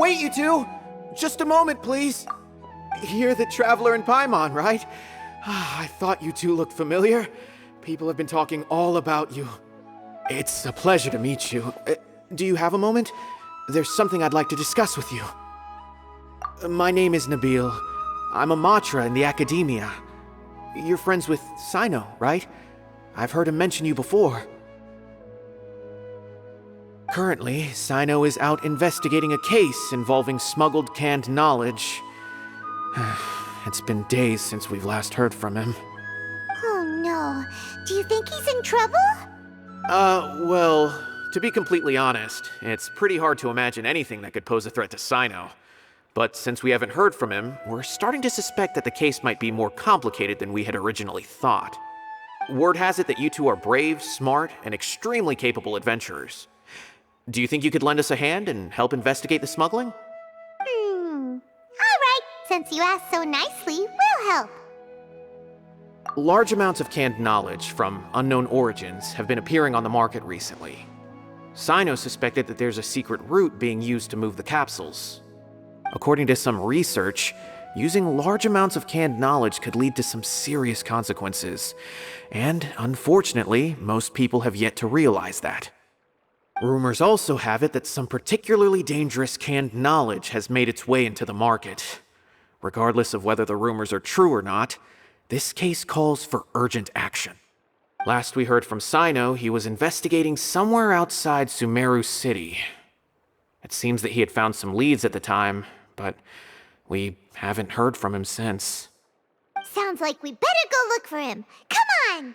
Wait, you two! Just a moment, please. You're the traveler in Paimon, right? I thought you two looked familiar. People have been talking all about you. It's a pleasure to meet you. Do you have a moment? There's something I'd like to discuss with you. My name is Nabil. I'm a Matra in the Academia. You're friends with Sino, right? I've heard him mention you before. Currently, Sino is out investigating a case involving smuggled canned knowledge. It's been days since we've last heard from him. Oh no. Do you think he's in trouble? Well, to be completely honest, it's pretty hard to imagine anything that could pose a threat to Sino. But since we haven't heard from him, we're starting to suspect that the case might be more complicated than we had originally thought. Word has it that you two are brave, smart, and extremely capable adventurers. Do you think you could lend us a hand and help investigate the smuggling? Alright, since you asked so nicely, we'll help. Large amounts of canned knowledge from unknown origins have been appearing on the market recently. Sino suspected that there's a secret route being used to move the capsules. According to some research, using large amounts of canned knowledge could lead to some serious consequences, and unfortunately, most people have yet to realize that. Rumors also have it that some particularly dangerous canned knowledge has made its way into the market. Regardless of whether the rumors are true or not, this case calls for urgent action. Last we heard from Sino, he was investigating somewhere outside Sumeru City. It seems that he had found some leads at the time, but we haven't heard from him since. Sounds like we better go look for him. Come on!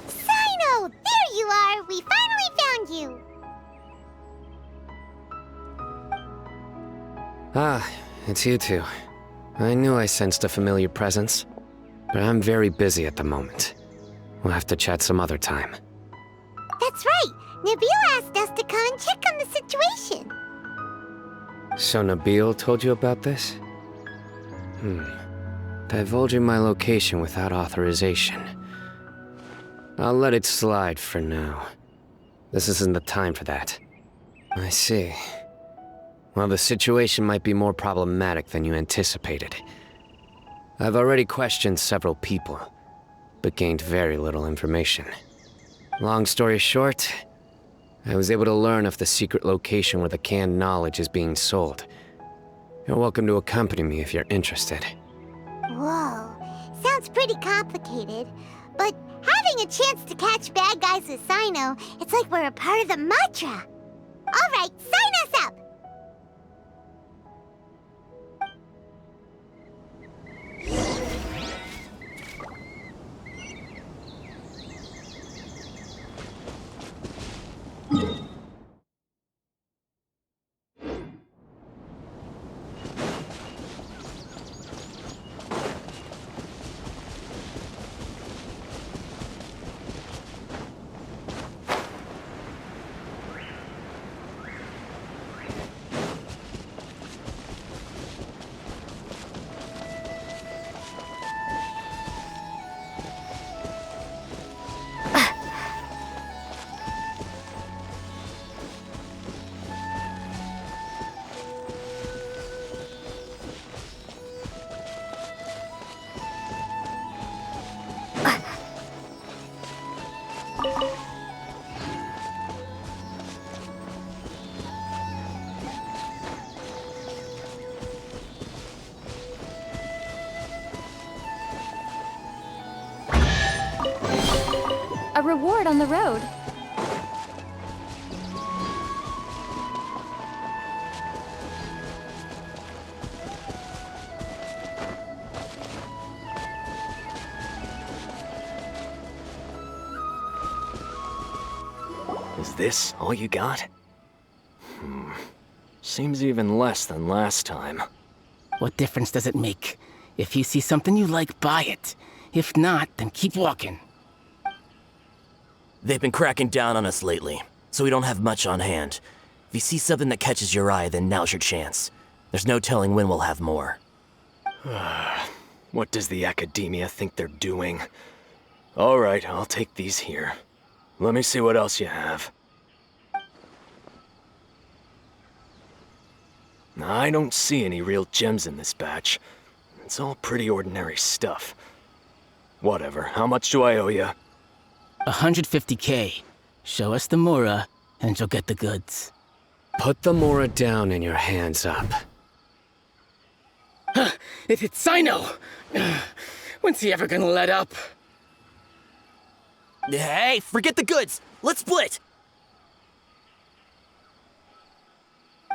Sino! There you are! We finally found you! Ah, it's you two. I knew I sensed a familiar presence, but I'm very busy at the moment. We'll have to chat some other time. That's right! Nabil asked us to come and check on the situation. So Nabil told you about this? Divulging my location without authorization. I'll let it slide for now. This isn't the time for that. I see. Well, the situation might be more problematic than you anticipated. I've already questioned several people, but gained very little information. Long story short, I was able to learn of the secret location where the canned knowledge is being sold. You're welcome to accompany me if you're interested. Whoa, sounds pretty complicated, but having a chance to catch bad guys with Sino, it's like we're a part of the Matra. Alright, sign us up! a reward on the road. Is this all you got? Seems even less than last time. What difference does it make? If you see something you like, buy it. If not, then keep walking. They've been cracking down on us lately, so we don't have much on hand. If you see something that catches your eye, then now's your chance. There's no telling when we'll have more. What does the academia think they're doing? Alright, I'll take these here. Let me see what else you have. I don't see any real gems in this batch. It's all pretty ordinary stuff. Whatever, how much do I owe you? 150K. Show us the Mora, and you'll get the goods. Put the Mora down and your hands up. It's Sino! When's he ever gonna let up? Hey, forget the goods! Let's split!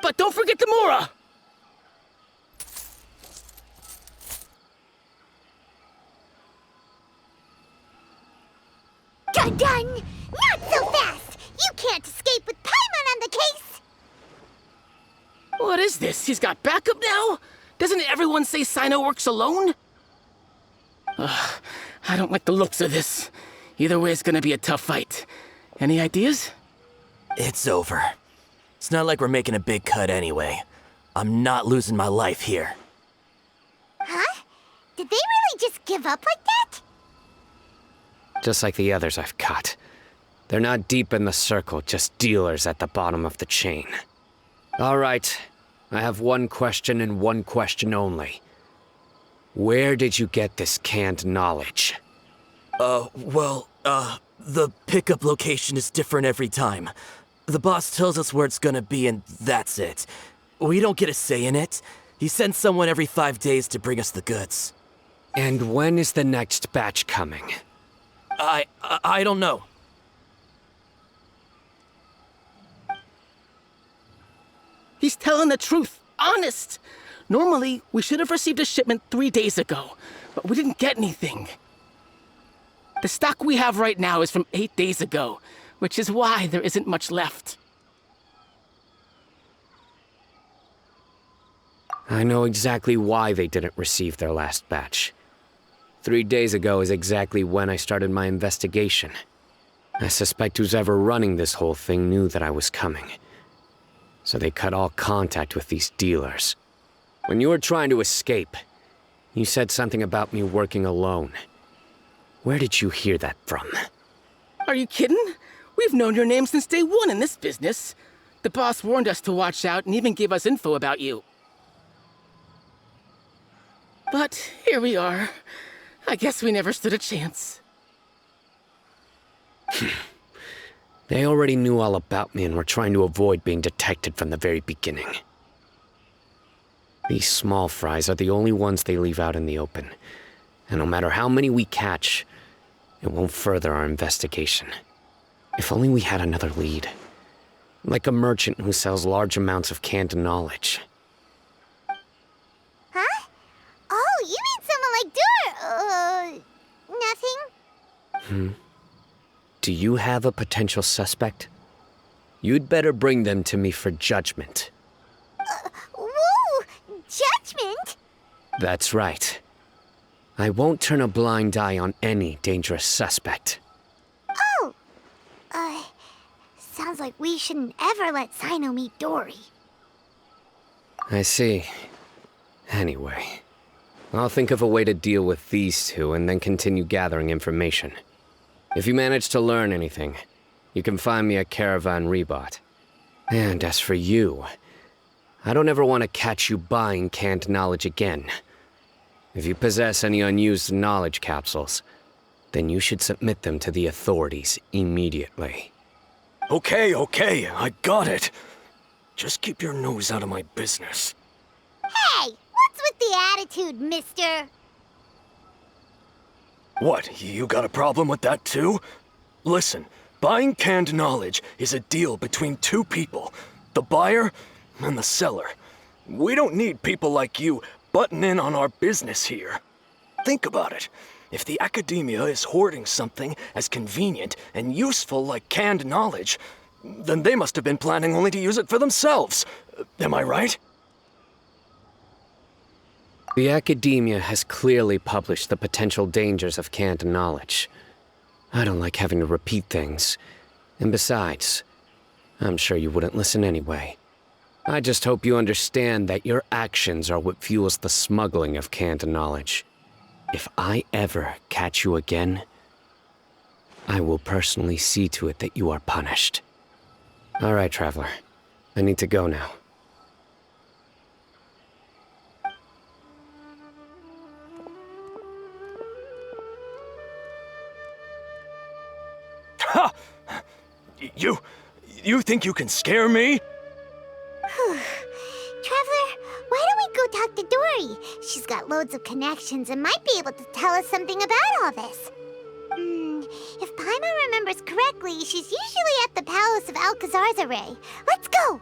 But don't forget the Mora! Done! Not so fast! You can't escape with Paimon on the case! What is this? He's got backup now? Doesn't everyone say Sino works alone? I don't like the looks of this. Either way, it's gonna be a tough fight. Any ideas? It's over. It's not like we're making a big cut anyway. I'm not losing my life here. Huh? Did they really just give up like that? Just like the others I've caught. They're not deep in the circle, just dealers at the bottom of the chain. All right, I have one question and one question only. Where did you get this canned knowledge? The pickup location is different every time. The boss tells us where it's gonna be and that's it. We don't get a say in it. He sends someone every 5 days to bring us the goods. And when is the next batch coming? I don't know. He's telling the truth. Honest. Normally, we should have received a shipment 3 days ago, but we didn't get anything. The stock we have right now is from 8 days ago, which is why there isn't much left. I know exactly why they didn't receive their last batch. 3 days ago is exactly when I started my investigation. I suspect who's ever running this whole thing knew that I was coming. So they cut all contact with these dealers. When you were trying to escape, you said something about me working alone. Where did you hear that from? Are you kidding? We've known your name since day one in this business. The boss warned us to watch out and even gave us info about you. But here we are. I guess we never stood a chance. They already knew all about me and were trying to avoid being detected from the very beginning. These small fries are the only ones they leave out in the open. And no matter how many we catch, it won't further our investigation. If only we had another lead. Like a merchant who sells large amounts of canned knowledge. Huh? Oh, you mean someone like nothing? Do you have a potential suspect? You'd better bring them to me for judgment. Whoa! Judgment? That's right. I won't turn a blind eye on any dangerous suspect. Oh! Sounds like we shouldn't ever let Sino meet Dory. I see. Anyway, I'll think of a way to deal with these two and then continue gathering information. If you manage to learn anything, you can find me at Caravan Rebot. And as for you, I don't ever want to catch you buying canned knowledge again. If you possess any unused knowledge capsules, then you should submit them to the authorities immediately. Okay, I got it. Just keep your nose out of my business. Hey! What's with the attitude, mister? What, you got a problem with that too? Listen, buying canned knowledge is a deal between two people, the buyer and the seller. We don't need people like you butting in on our business here. Think about it. If the academia is hoarding something as convenient and useful like canned knowledge, then they must have been planning only to use it for themselves. Am I right? The academia has clearly published the potential dangers of canned knowledge. I don't like having to repeat things. And besides, I'm sure you wouldn't listen anyway. I just hope you understand that your actions are what fuels the smuggling of canned knowledge. If I ever catch you again, I will personally see to it that you are punished. All right, Traveler. I need to go now. Ha! You think you can scare me? Traveler, why don't we go talk to Dory? She's got loads of connections and might be able to tell us something about all this. If Paimon remembers correctly, she's usually at the Palace of Alcazar's Array. Let's go!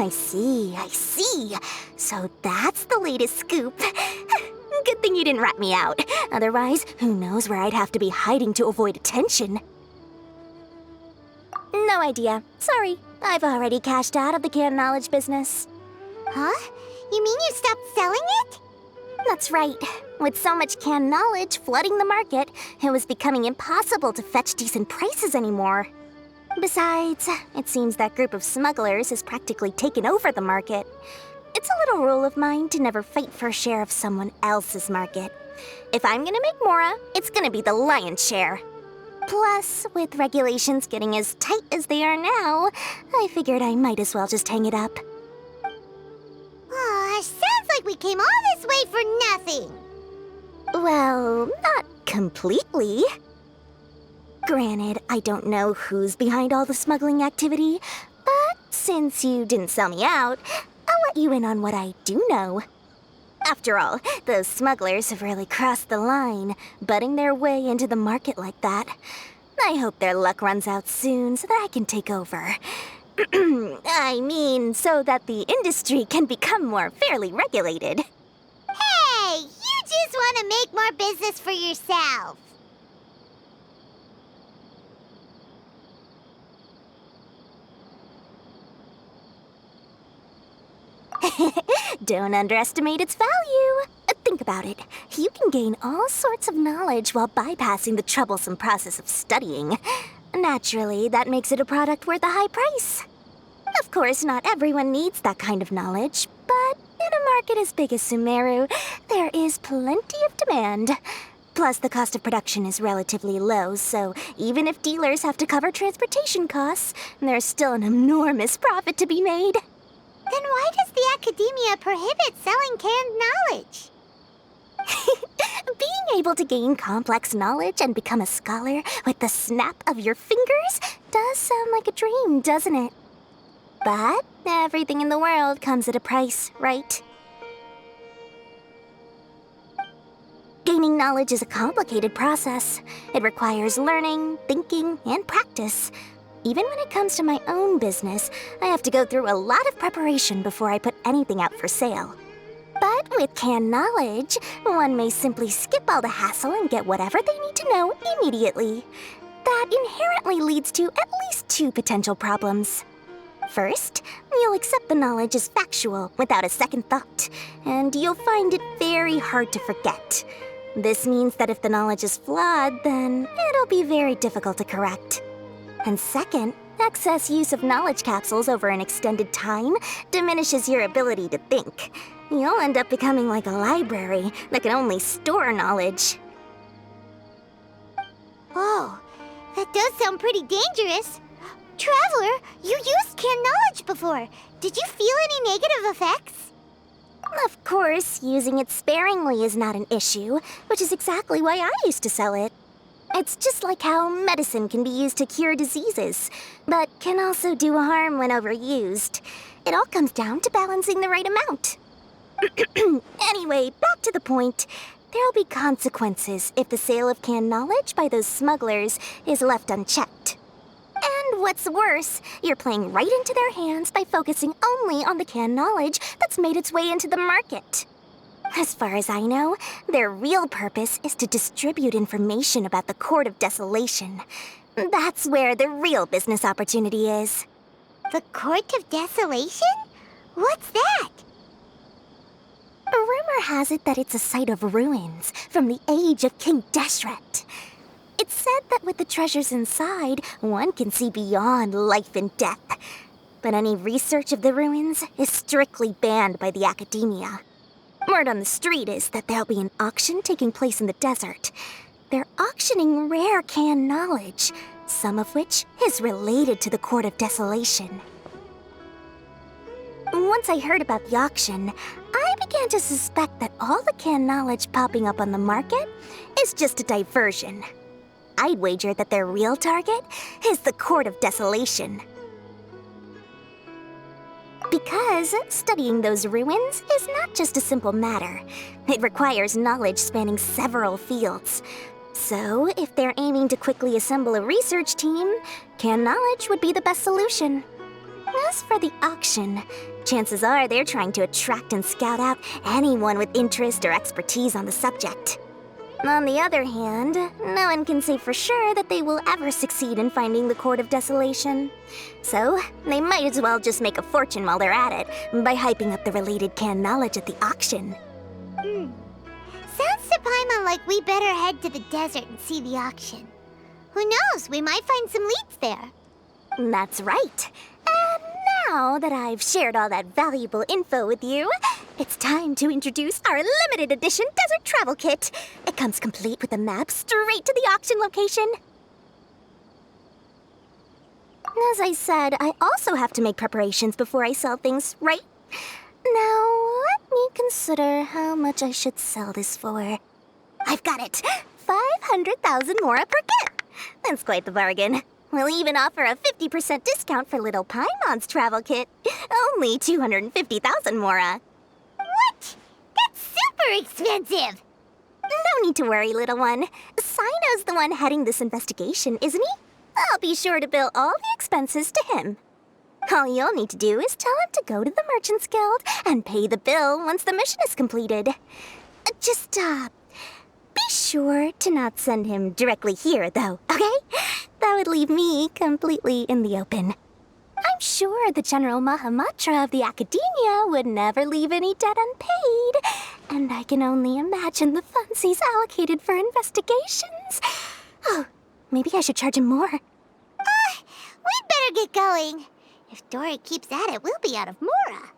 I see. So that's the latest scoop. Good thing you didn't rat me out. Otherwise, who knows where I'd have to be hiding to avoid attention. No idea. Sorry. I've already cashed out of the canned knowledge business. Huh? You mean you stopped selling it? That's right. With so much canned knowledge flooding the market, it was becoming impossible to fetch decent prices anymore. Besides, it seems that group of smugglers has practically taken over the market. It's a little rule of mine to never fight for a share of someone else's market. If I'm gonna make Mora, it's gonna be the lion's share. Plus, with regulations getting as tight as they are now, I figured I might as well just hang it up. Aw, sounds like we came all this way for nothing. Well, not completely. Granted, I don't know who's behind all the smuggling activity, but since you didn't sell me out, I'll let you in on what I do know. After all, those smugglers have really crossed the line, butting their way into the market like that. I hope their luck runs out soon so that I can take over. I mean, so that the industry can become more fairly regulated. Hey, you just want to make more business for yourself. Don't underestimate its value. Think about it. You can gain all sorts of knowledge while bypassing the troublesome process of studying. Naturally, that makes it a product worth a high price. Of course, not everyone needs that kind of knowledge, but in a market as big as Sumeru, there is plenty of demand. Plus, the cost of production is relatively low, so even if dealers have to cover transportation costs, there's still an enormous profit to be made. Then why does the academia prohibit selling canned knowledge? Being able to gain complex knowledge and become a scholar with the snap of your fingers does sound like a dream, doesn't it? But everything in the world comes at a price, right? Gaining knowledge is a complicated process. It requires learning, thinking, and practice. Even when it comes to my own business, I have to go through a lot of preparation before I put anything out for sale. But with canned knowledge, one may simply skip all the hassle and get whatever they need to know immediately. That inherently leads to at least two potential problems. First, you'll accept the knowledge as factual without a second thought, and you'll find it very hard to forget. This means that if the knowledge is flawed, then it'll be very difficult to correct. And second, excess use of knowledge capsules over an extended time diminishes your ability to think. You'll end up becoming like a library that can only store knowledge. Oh, that does sound pretty dangerous. Traveler, you used canned knowledge before. Did you feel any negative effects? Of course, using it sparingly is not an issue, which is exactly why I used to sell it. It's just like how medicine can be used to cure diseases, but can also do harm when overused. It all comes down to balancing the right amount. Anyway, back to the point. There'll be consequences if the sale of canned knowledge by those smugglers is left unchecked. And what's worse, you're playing right into their hands by focusing only on the canned knowledge that's made its way into the market. As far as I know, their real purpose is to distribute information about the Court of Desolation. That's where the real business opportunity is. The Court of Desolation? What's that? Rumor has it that it's a site of ruins from the age of King Deshret. It's said that with the treasures inside, one can see beyond life and death. But any research of the ruins is strictly banned by the academia. Word on the street is that there'll be an auction taking place in the desert. They're auctioning rare canned knowledge, some of which is related to the Court of Desolation. Once I heard about the auction, I began to suspect that all the canned knowledge popping up on the market is just a diversion. I'd wager that their real target is the Court of Desolation. Because studying those ruins is not just a simple matter. It requires knowledge spanning several fields. So, if they're aiming to quickly assemble a research team, canned knowledge would be the best solution. As for the auction, chances are they're trying to attract and scout out anyone with interest or expertise on the subject. On the other hand, no one can say for sure that they will ever succeed in finding the Court of Desolation. So, they might as well just make a fortune while they're at it by hyping up the related canned knowledge at the auction. Sounds to Paimon like we better head to the desert and see the auction. Who knows, we might find some leads there. That's right. And now that I've shared all that valuable info with you, it's time to introduce our limited edition desert travel kit. It comes complete with a map straight to the auction location. As I said, I also have to make preparations before I sell things, right? Now, let me consider how much I should sell this for. I've got it! 500,000 mora per kit! That's quite the bargain. We'll even offer a 50% discount for little Paimon's travel kit. Only 250,000 mora. What? That's super expensive! No need to worry, little one. Sino's the one heading this investigation, isn't he? I'll be sure to bill all the expenses to him. All you'll need to do is tell him to go to the Merchants Guild and pay the bill once the mission is completed. Just, be sure to not send him directly here, though, okay? That would leave me completely in the open. I'm sure the General Mahamatra of the Academia would never leave any debt unpaid, and I can only imagine the funds he's allocated for investigations. Oh, maybe I should charge him more. We'd better get going. If Dory keeps at it, we'll be out of mora.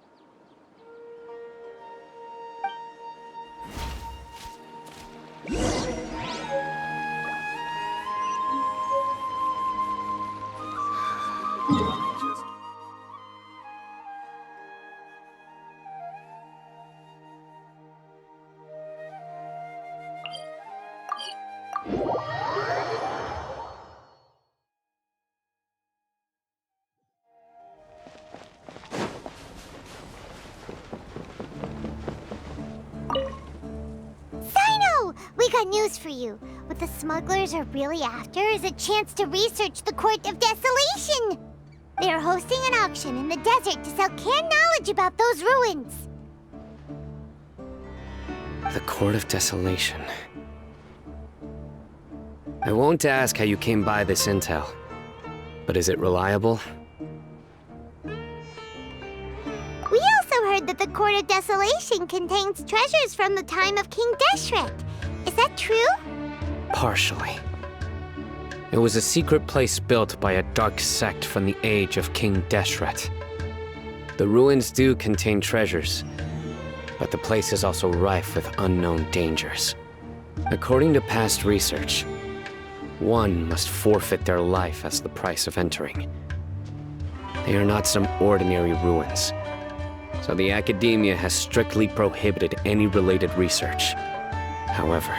We got news for you. What the smugglers are really after is a chance to research the Court of Desolation. They are hosting an auction in the desert to sell canned knowledge about those ruins. The Court of Desolation. I won't ask how you came by this intel, but is it reliable? We also heard that the Court of Desolation contains treasures from the time of King Deshret. Is Is that true? Partially. It was a secret place built by a dark sect from the age of King Deshret. The ruins do contain treasures, but the place is also rife with unknown dangers. According to past research, one must forfeit their life as the price of entering. They are not some ordinary ruins, so the academia has strictly prohibited any related research. However,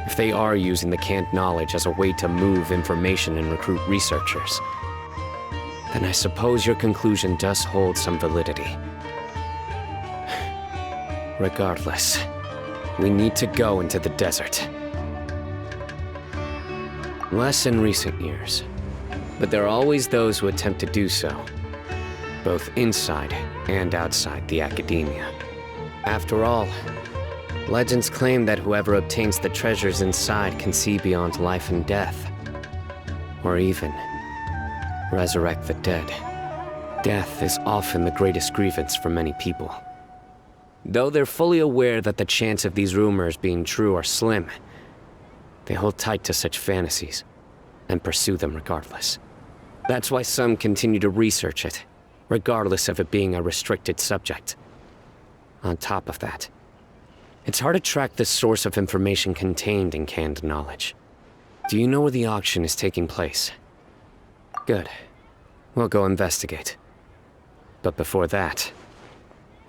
if they are using the canned knowledge as a way to move information and recruit researchers, then I suppose your conclusion does hold some validity. Regardless, we need to go into the desert. Less in recent years, but there are always those who attempt to do so, both inside and outside the academia. After all, legends claim that whoever obtains the treasures inside can see beyond life and death, or even resurrect the dead. Death is often the greatest grievance for many people. Though they're fully aware that the chance of these rumors being true are slim, they hold tight to such fantasies and pursue them regardless. That's why some continue to research it, regardless of it being a restricted subject. On top of that, it's hard to track the source of information contained in canned knowledge. Do you know where the auction is taking place? Good. We'll go investigate. But before that,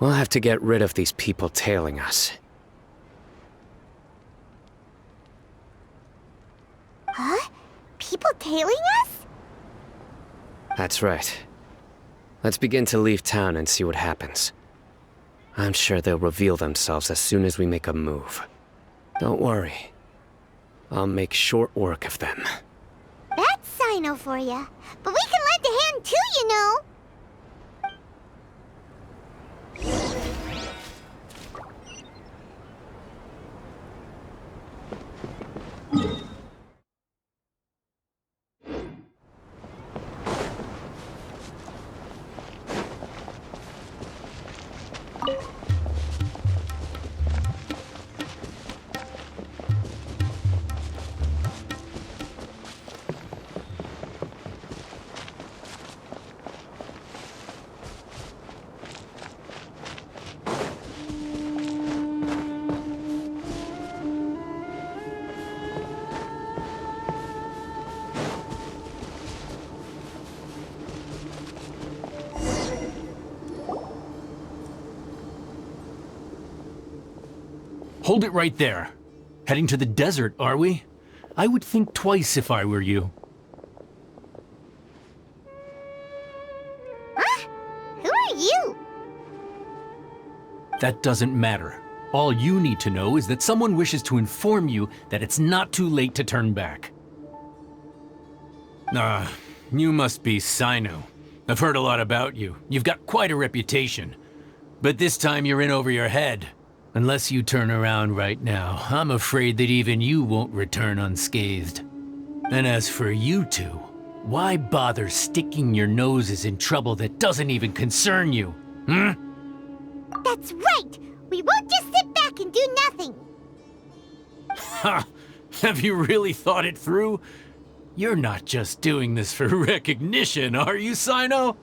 we'll have to get rid of these people tailing us. Huh? People tailing us? That's right. Let's begin to leave town and see what happens. I'm sure they'll reveal themselves as soon as we make a move. Don't worry. I'll make short work of them. That's Sino for ya. But we can lend a hand too, you know. Hold it right there. Heading to the desert, are we? I would think twice if I were you. Huh? Who are you? That doesn't matter. All you need to know is that someone wishes to inform you that it's not too late to turn back. You must be Sino. I've heard a lot about you. You've got quite a reputation. But this time you're in over your head. Unless you turn around right now, I'm afraid that even you won't return unscathed. And as for you two, why bother sticking your noses in trouble that doesn't even concern you? That's right! We won't just sit back and do nothing! Ha! Have you really thought it through? You're not just doing this for recognition, are you, Sino?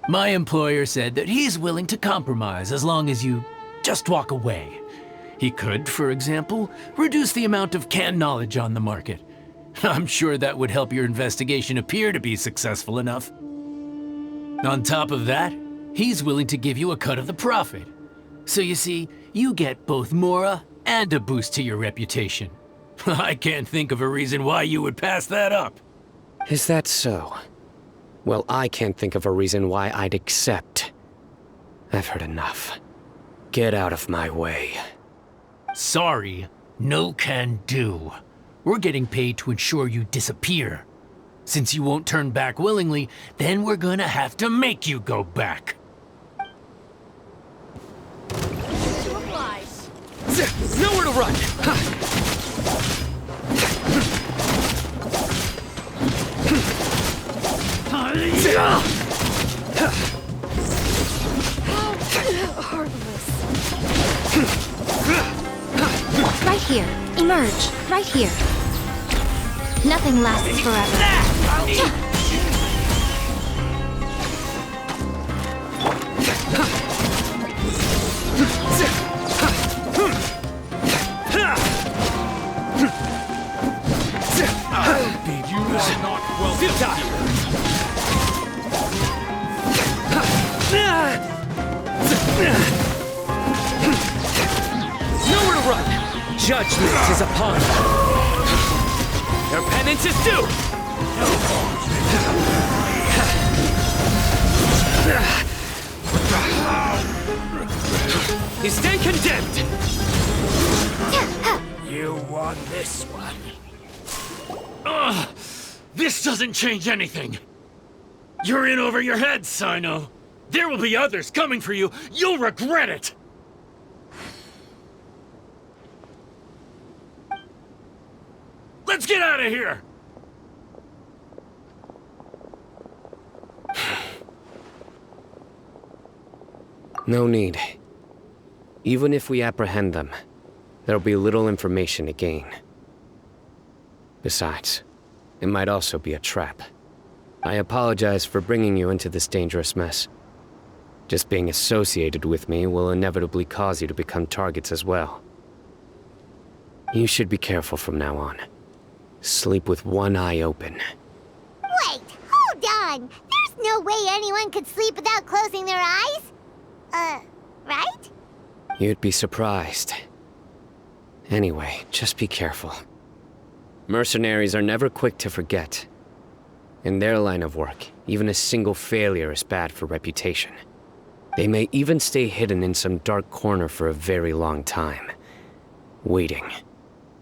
My employer said that he's willing to compromise as long as you just walk away. He could, for example, reduce the amount of canned knowledge on the market. I'm sure that would help your investigation appear to be successful enough. On top of that, he's willing to give you a cut of the profit. So you see, you get both Mora and a boost to your reputation. I can't think of a reason why you would pass that up. Is that so? Well, I can't think of a reason why I'd accept. I've heard enough. Get out of my way. Sorry, no can do. We're getting paid to ensure you disappear. Since you won't turn back willingly, then we're gonna have to make you go back. Nowhere to run! Right here, in Emerge, right here. Nothing lasts forever. Nowhere to run! Judgment is upon you. Your penance is due! You stand condemned! You won this one. Ugh! This doesn't change anything! You're in over your head, Sino! There will be others coming for you! You'll regret it! Let's get out of here! No need. Even if we apprehend them, there'll be little information to gain. Besides, it might also be a trap. I apologize for bringing you into this dangerous mess. Just being associated with me will inevitably cause you to become targets as well. You should be careful from now on. Sleep with one eye open. Wait, hold on! There's no way anyone could sleep without closing their eyes? Right? You'd be surprised. Anyway, just be careful. Mercenaries are never quick to forget. In their line of work, even a single failure is bad for reputation. They may even stay hidden in some dark corner for a very long time, waiting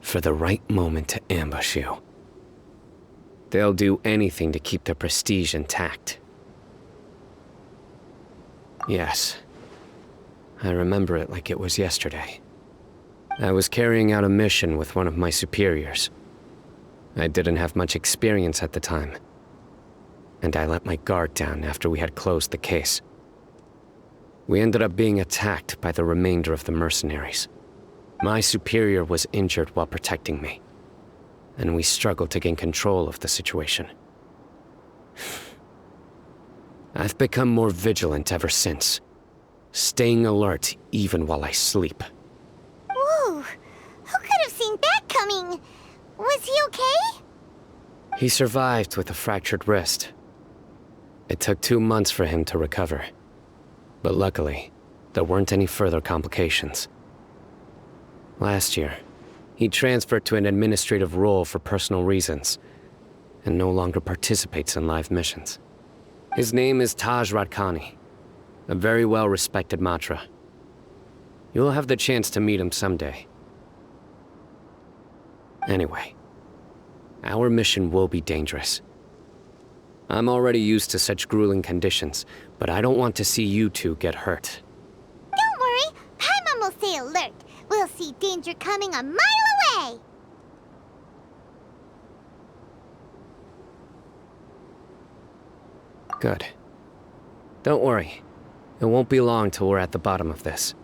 for the right moment to ambush you. They'll do anything to keep their prestige intact. Yes, I remember it like it was yesterday. I was carrying out a mission with one of my superiors. I didn't have much experience at the time, and I let my guard down after we had closed the case. We ended up being attacked by the remainder of the mercenaries. My superior was injured while protecting me, and we struggled to gain control of the situation. I've become more vigilant ever since, staying alert even while I sleep. Whoa! Who could have seen that coming? Was he okay? He survived with a fractured wrist. It took 2 months for him to recover. But luckily, there weren't any further complications. Last year, he transferred to an administrative role for personal reasons, and no longer participates in live missions. His name is Taj Radkani, a very well-respected Matra. You'll have the chance to meet him someday. Anyway, our mission will be dangerous. I'm already used to such grueling conditions, but I don't want to see you two get hurt. Don't worry, Paimon will stay alert. We'll see danger coming a mile away. Good. Don't worry. It won't be long till we're at the bottom of this.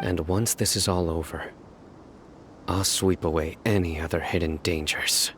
And once this is all over, I'll sweep away any other hidden dangers.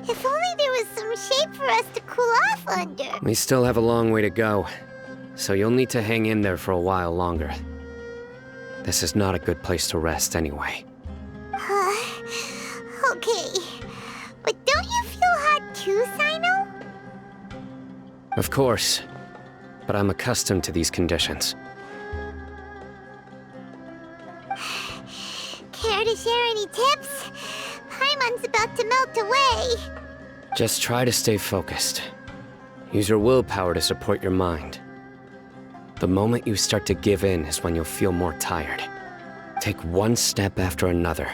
If only there was some shade for us to cool off under. We still have a long way to go, so you'll need to hang in there for a while longer. This is not a good place to rest anyway. Okay. But don't you feel hot too, Sino? Of course, but I'm accustomed to these conditions. tips? Paimon's about to melt away. Just try to stay focused. Use your willpower to support your mind. The moment you start to give in is when you'll feel more tired. Take one step after another.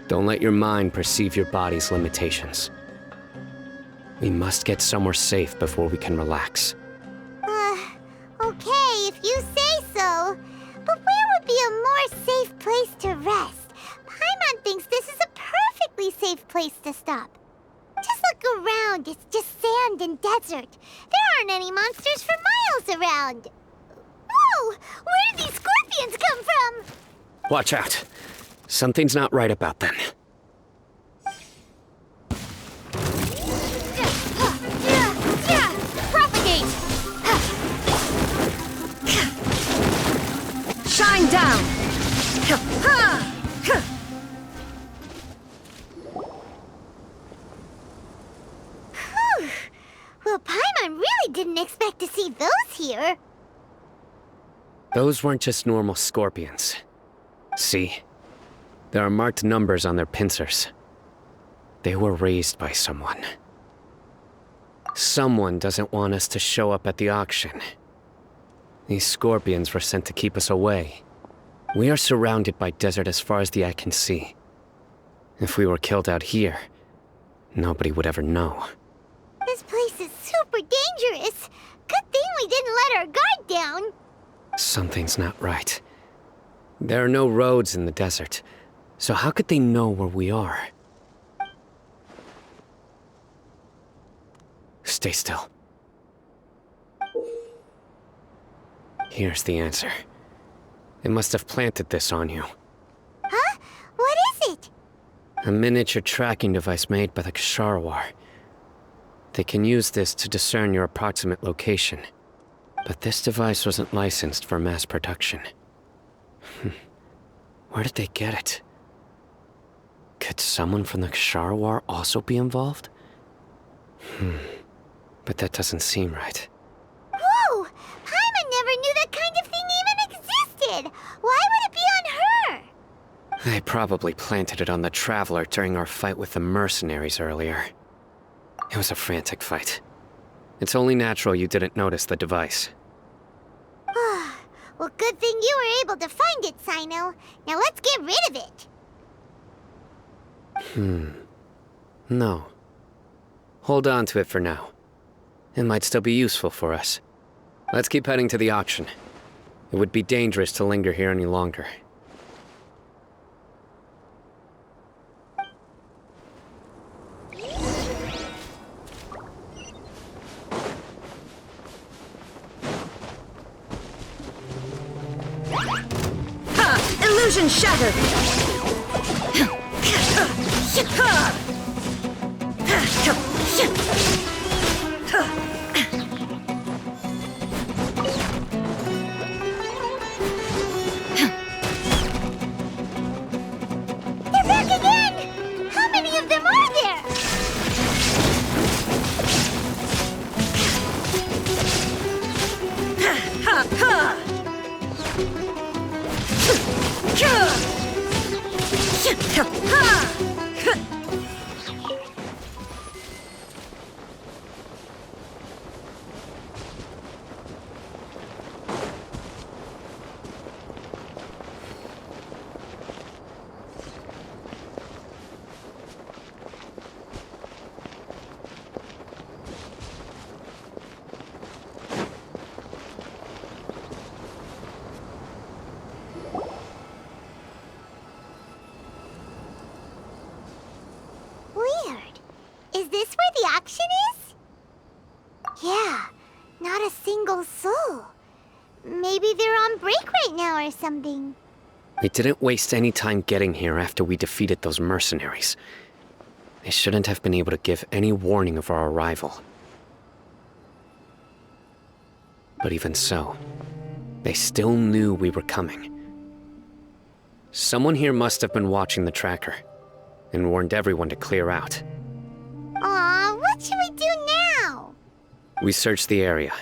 Don't let your mind perceive your body's limitations. We must get somewhere safe before we can relax. Okay, if you say so. But where would be a more safe place to rest? Paimon thinks this is a perfectly safe place to stop. Just look around, it's just sand and desert. There aren't any monsters for miles around. Whoa! Where did these scorpions come from? Watch out. Something's not right about them. Propagate! Shine down! Whew. Well, Paimon really didn't expect to see those here. Those weren't just normal scorpions. See? There are marked numbers on their pincers. They were raised by someone. Someone doesn't want us to show up at the auction. These scorpions were sent to keep us away. We are surrounded by desert as far as the eye can see. If we were killed out here, nobody would ever know. This place is super dangerous. Good thing we didn't let our guard down. Something's not right. There are no roads in the desert, so how could they know where we are? Stay still. Here's the answer. They must have planted this on you. Huh? What is it? A miniature tracking device made by the Ksharawar. They can use this to discern your approximate location. But this device wasn't licensed for mass production. Where did they get it? Could someone from the Ksharawar also be involved? But that doesn't seem right. Whoa! Paimon never knew that kind of thing even existed! Why would it be on her? They probably planted it on the Traveler during our fight with the mercenaries earlier. It was a frantic fight. It's only natural you didn't notice the device. Well, good thing you were able to find it, Sino. Now let's get rid of it. No. Hold on to it for now. It might still be useful for us. Let's keep heading to the auction. It would be dangerous to linger here any longer. Illusion shattered! They're back again! How many of them are there? Weird. Is this where the auction is? Yeah, not a single soul. Maybe they're on break right now or something. We didn't waste any time getting here after we defeated those mercenaries. They shouldn't have been able to give any warning of our arrival. But even so, they still knew we were coming. Someone here must have been watching the tracker and warned everyone to clear out. Aw, what should we do now? We searched the area.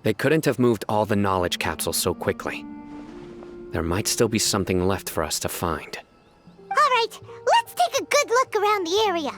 They couldn't have moved all the knowledge capsules so quickly. There might still be something left for us to find. Alright, let's take a good look around the area.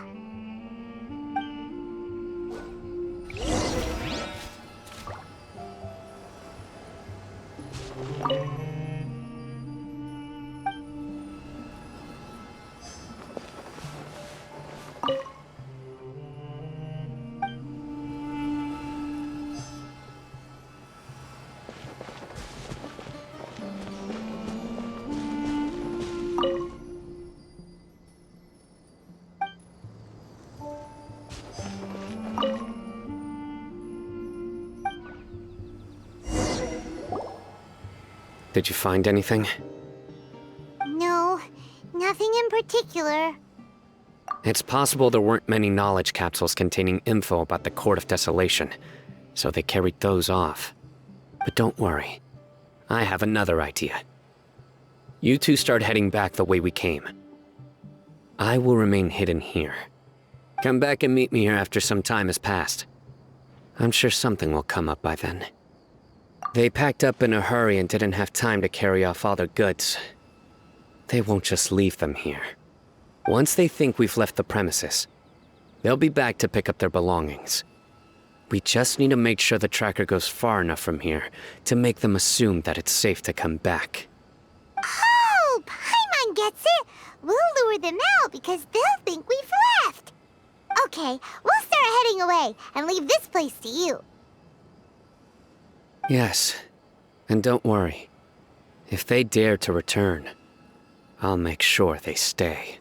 Did you find anything? No, nothing in particular. It's possible there weren't many knowledge capsules containing info about the Court of Desolation, so they carried those off. But don't worry. I have another idea. You two start heading back the way we came. I will remain hidden here. Come back and meet me here after some time has passed. I'm sure something will come up by then. They packed up in a hurry and didn't have time to carry off all their goods. They won't just leave them here. Once they think we've left the premises, they'll be back to pick up their belongings. We just need to make sure the tracker goes far enough from here to make them assume that it's safe to come back. Oh, Paimon gets it! We'll lure them out because they'll think we've left. Okay, we'll start heading away and leave this place to you. Yes, and don't worry. If they dare to return, I'll make sure they stay.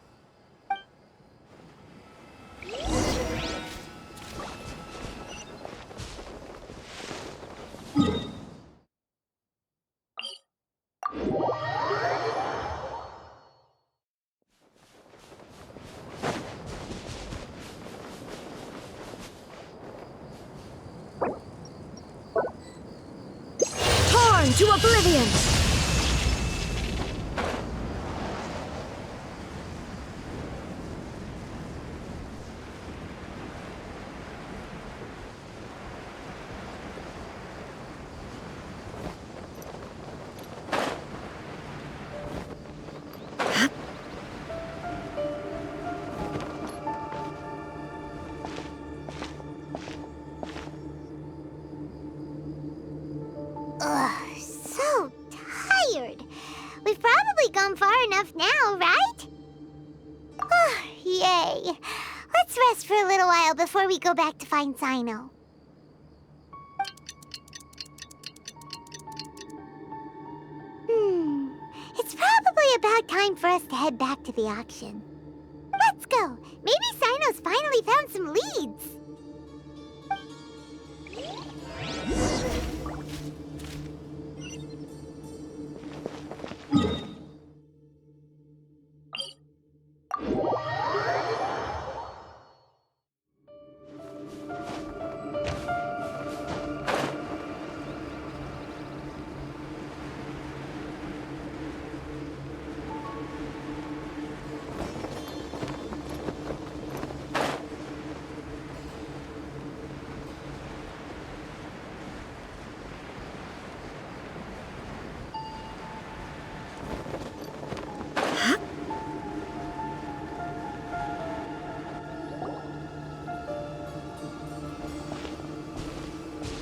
Torn to oblivion! Ugh, so tired. We've probably gone far enough now, right? Yay. Let's rest for a little while before we go back to find Sino. It's probably about time for us to head back to the auction. Let's go. Maybe Sino's finally found some leads.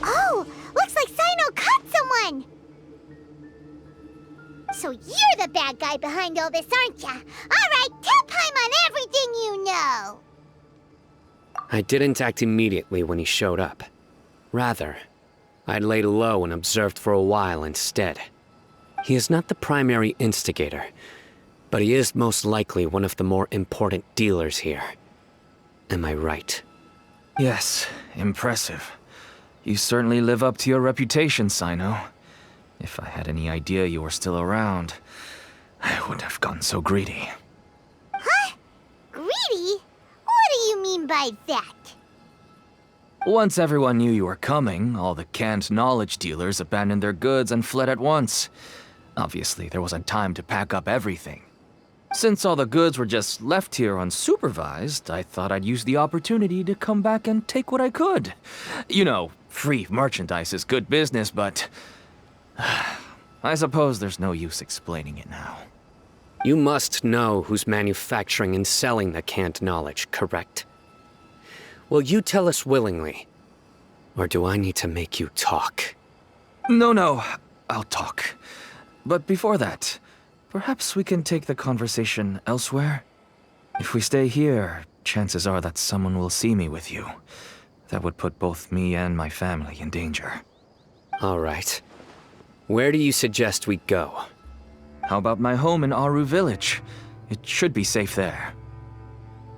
Oh, looks like Sino caught someone! So you're the bad guy behind all this, aren't ya? Alright, tell Paimon everything you know! I didn't act immediately when he showed up. Rather, I laid low and observed for a while instead. He is not the primary instigator, but he is most likely one of the more important dealers here. Am I right? Yes, impressive. You certainly live up to your reputation, Sino. If I had any idea you were still around, I wouldn't have gotten so greedy. Huh? Greedy? What do you mean by that? Once everyone knew you were coming, all the canned knowledge dealers abandoned their goods and fled at once. Obviously, there wasn't time to pack up everything. Since all the goods were just left here unsupervised, I thought I'd use the opportunity to come back and take what I could. You know, free merchandise is good business, but I suppose there's no use explaining it now. You must know who's manufacturing and selling the canned knowledge, correct? Will you tell us willingly? Or do I need to make you talk? No, I'll talk. But before that, perhaps we can take the conversation elsewhere? If we stay here, chances are that someone will see me with you. That would put both me and my family in danger. All right. Where do you suggest we go? How about my home in Aru Village? It should be safe there.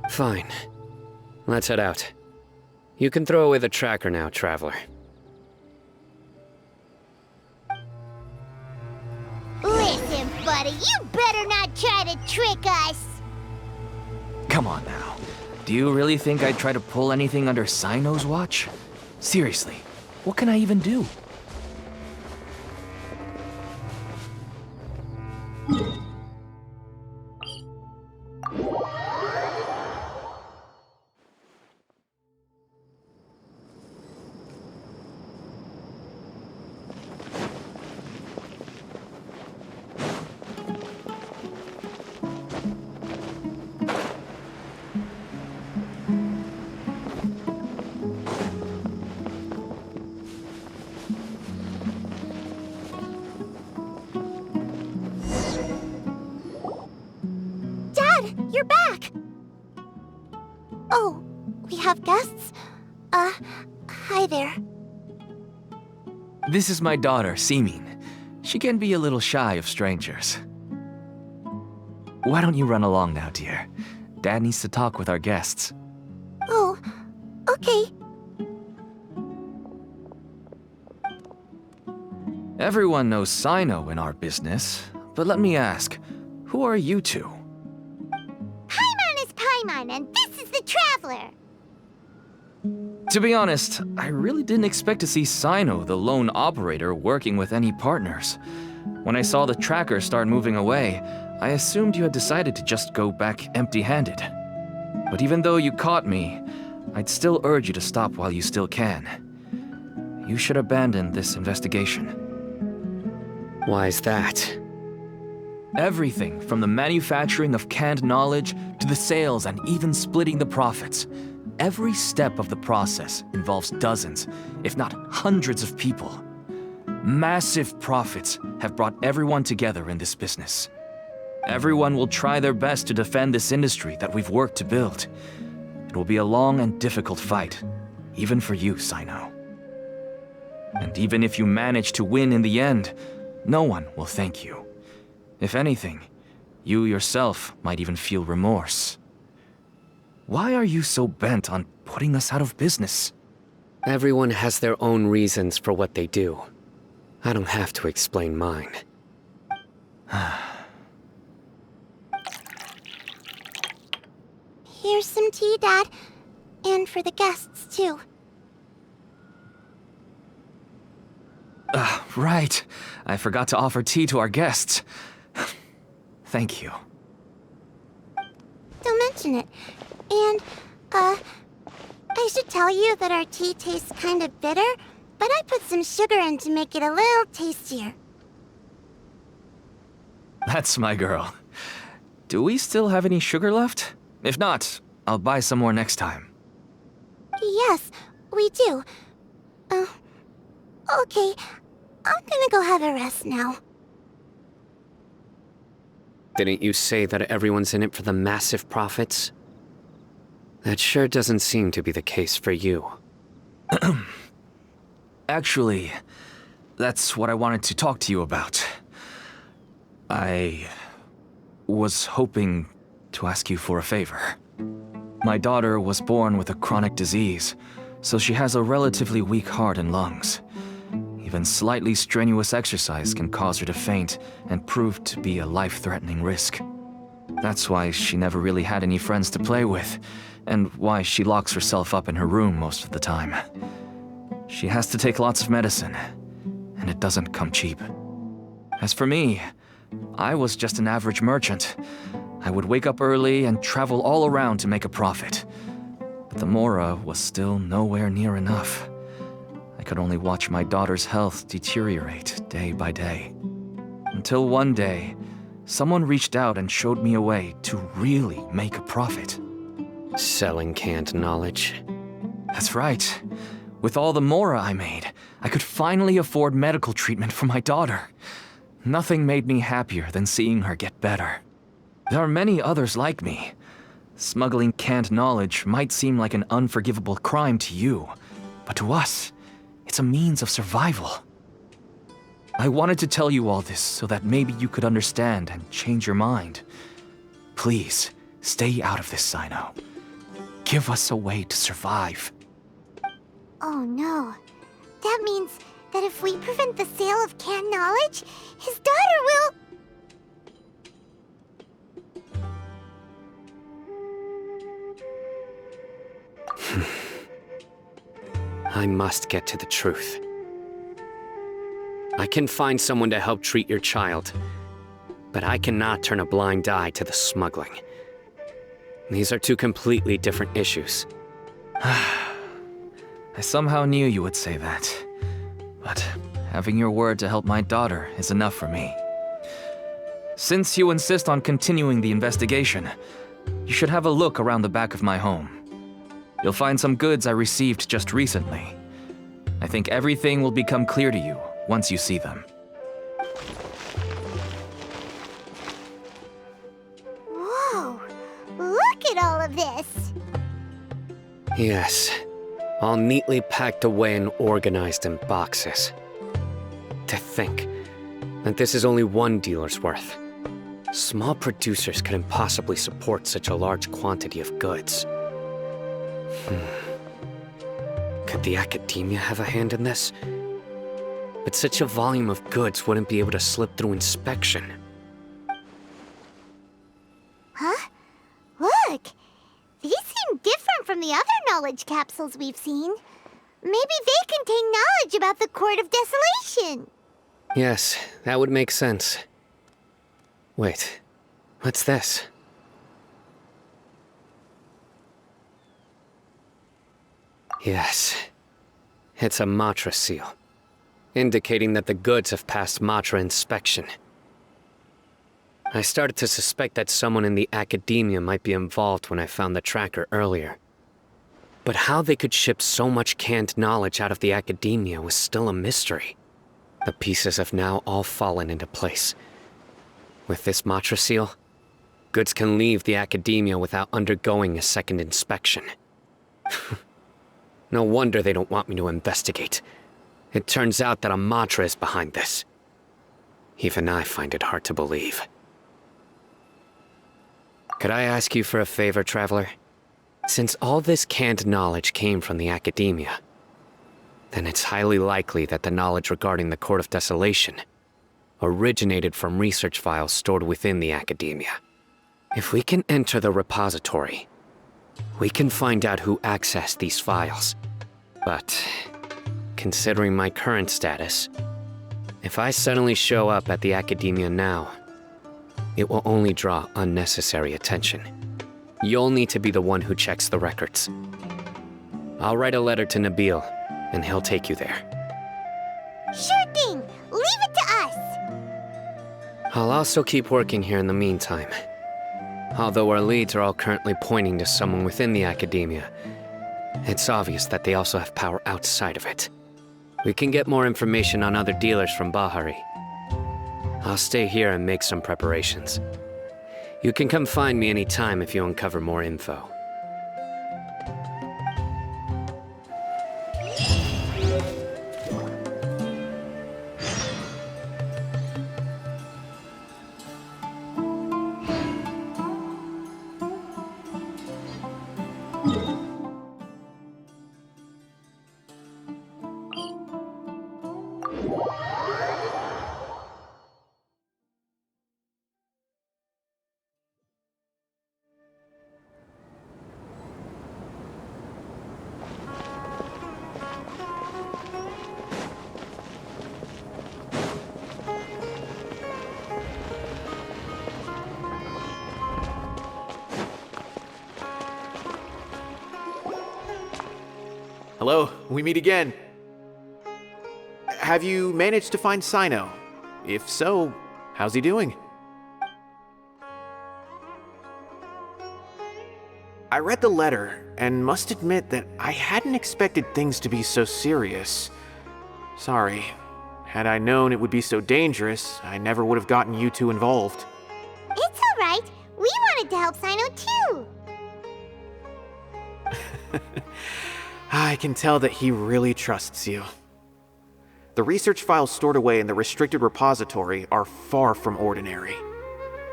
Fine. Let's head out. You can throw away the tracker now, traveler. Listen, buddy, you better not try to trick us. Come on now. Do you really think I'd try to pull anything under Sino's watch? Seriously, what can I even do? You're back! Oh, we have guests? Hi there. This is my daughter, Seemin. She can be a little shy of strangers. Why don't you run along now, dear? Dad needs to talk with our guests. Oh, okay. Everyone knows Sino in our business, but let me ask, who are you two? Paimon is Paimon, and this is the Traveler. To be honest, I really didn't expect to see Sino, the lone operator, working with any partners. When I saw the tracker start moving away, I assumed you had decided to just go back empty-handed. But even though you caught me, I'd still urge you to stop while you still can. You should abandon this investigation. Why is that? Everything from the manufacturing of canned knowledge to the sales and even splitting the profits. Every step of the process involves dozens, if not hundreds of people. Massive profits have brought everyone together in this business. Everyone will try their best to defend this industry that we've worked to build. It will be a long and difficult fight, even for you, Sino. And even if you manage to win in the end, no one will thank you. If anything, you yourself might even feel remorse. Why are you so bent on putting us out of business? Everyone has their own reasons for what they do. I don't have to explain mine. Here's some tea, Dad. And for the guests, too. Right. I forgot to offer tea to our guests. Thank you. Don't mention it. And, I should tell you that our tea tastes kind of bitter, but I put some sugar in to make it a little tastier. That's my girl. Do we still have any sugar left? If not, I'll buy some more next time. Yes, we do. Okay. I'm gonna go have a rest now. Didn't you say that everyone's in it for the massive profits? That sure doesn't seem to be the case for you. Actually, that's what I wanted to talk to you about. I was hoping to ask you for a favor. My daughter was born with a chronic disease, so she has a relatively weak heart and lungs. Even slightly strenuous exercise can cause her to faint and prove to be a life-threatening risk. That's why she never really had any friends to play with, and why she locks herself up in her room most of the time. She has to take lots of medicine, and it doesn't come cheap. As for me, I was just an average merchant. I would wake up early and travel all around to make a profit. But the Mora was still nowhere near enough. I could only watch my daughter's health deteriorate day by day. Until one day, someone reached out and showed me a way to really make a profit. Selling canned knowledge. That's right. With all the mora I made, I could finally afford medical treatment for my daughter. Nothing made me happier than seeing her get better. There are many others like me. Smuggling canned knowledge might seem like an unforgivable crime to you, but to us, it's a means of survival. I wanted to tell you all this so that maybe you could understand and change your mind. Please, stay out of this, Sino. Give us a way to survive. Oh no. That means that if we prevent the sale of canned knowledge, his daughter will... I must get to the truth. I can find someone to help treat your child, but I cannot turn a blind eye to the smuggling. These are two completely different issues. I somehow knew you would say that. But having your word to help my daughter is enough for me. Since you insist on continuing the investigation, you should have a look around the back of my home. You'll find some goods I received just recently. I think everything will become clear to you once you see them. Whoa! Look at all of this! Yes, all neatly packed away and organized in boxes. To think that this is only one dealer's worth. Small producers couldn't possibly support such a large quantity of goods. Could the academia have a hand in this? But such a volume of goods wouldn't be able to slip through inspection. Huh? Look! These seem different from the other knowledge capsules we've seen. Maybe they contain knowledge about the Court of Desolation. Yes, that would make sense. Wait, what's this? Yes, it's a Matra seal, indicating that the goods have passed Matra inspection. I started to suspect that someone in the academia might be involved when I found the tracker earlier. But how they could ship so much canned knowledge out of the academia was still a mystery. The pieces have now all fallen into place. With this Matra seal, goods can leave the academia without undergoing a second inspection. No wonder they don't want me to investigate. It turns out that a Matra is behind this. Even I find it hard to believe. Could I ask you for a favor, Traveler? Since all this canned knowledge came from the academia, then it's highly likely that the knowledge regarding the Court of Desolation originated from research files stored within the academia. If we can enter the repository, we can find out who accessed these files. But, considering my current status, if I suddenly show up at the academia now, it will only draw unnecessary attention. You'll need to be the one who checks the records. I'll write a letter to Nabil, and he'll take you there. Sure thing! Leave it to us! I'll also keep working here in the meantime. Although our leads are all currently pointing to someone within the academia, it's obvious that they also have power outside of it. We can get more information on other dealers from Bahari. I'll stay here and make some preparations. You can come find me anytime if you uncover more info. Hello, we meet again. Have you managed to find Sino? If so, how's he doing? I read the letter and must admit that I hadn't expected things to be so serious. Sorry. Had I known it would be so dangerous, I never would have gotten you two involved. It's alright. We wanted to help Sino too. I can tell that he really trusts you. The research files stored away in the restricted repository are far from ordinary.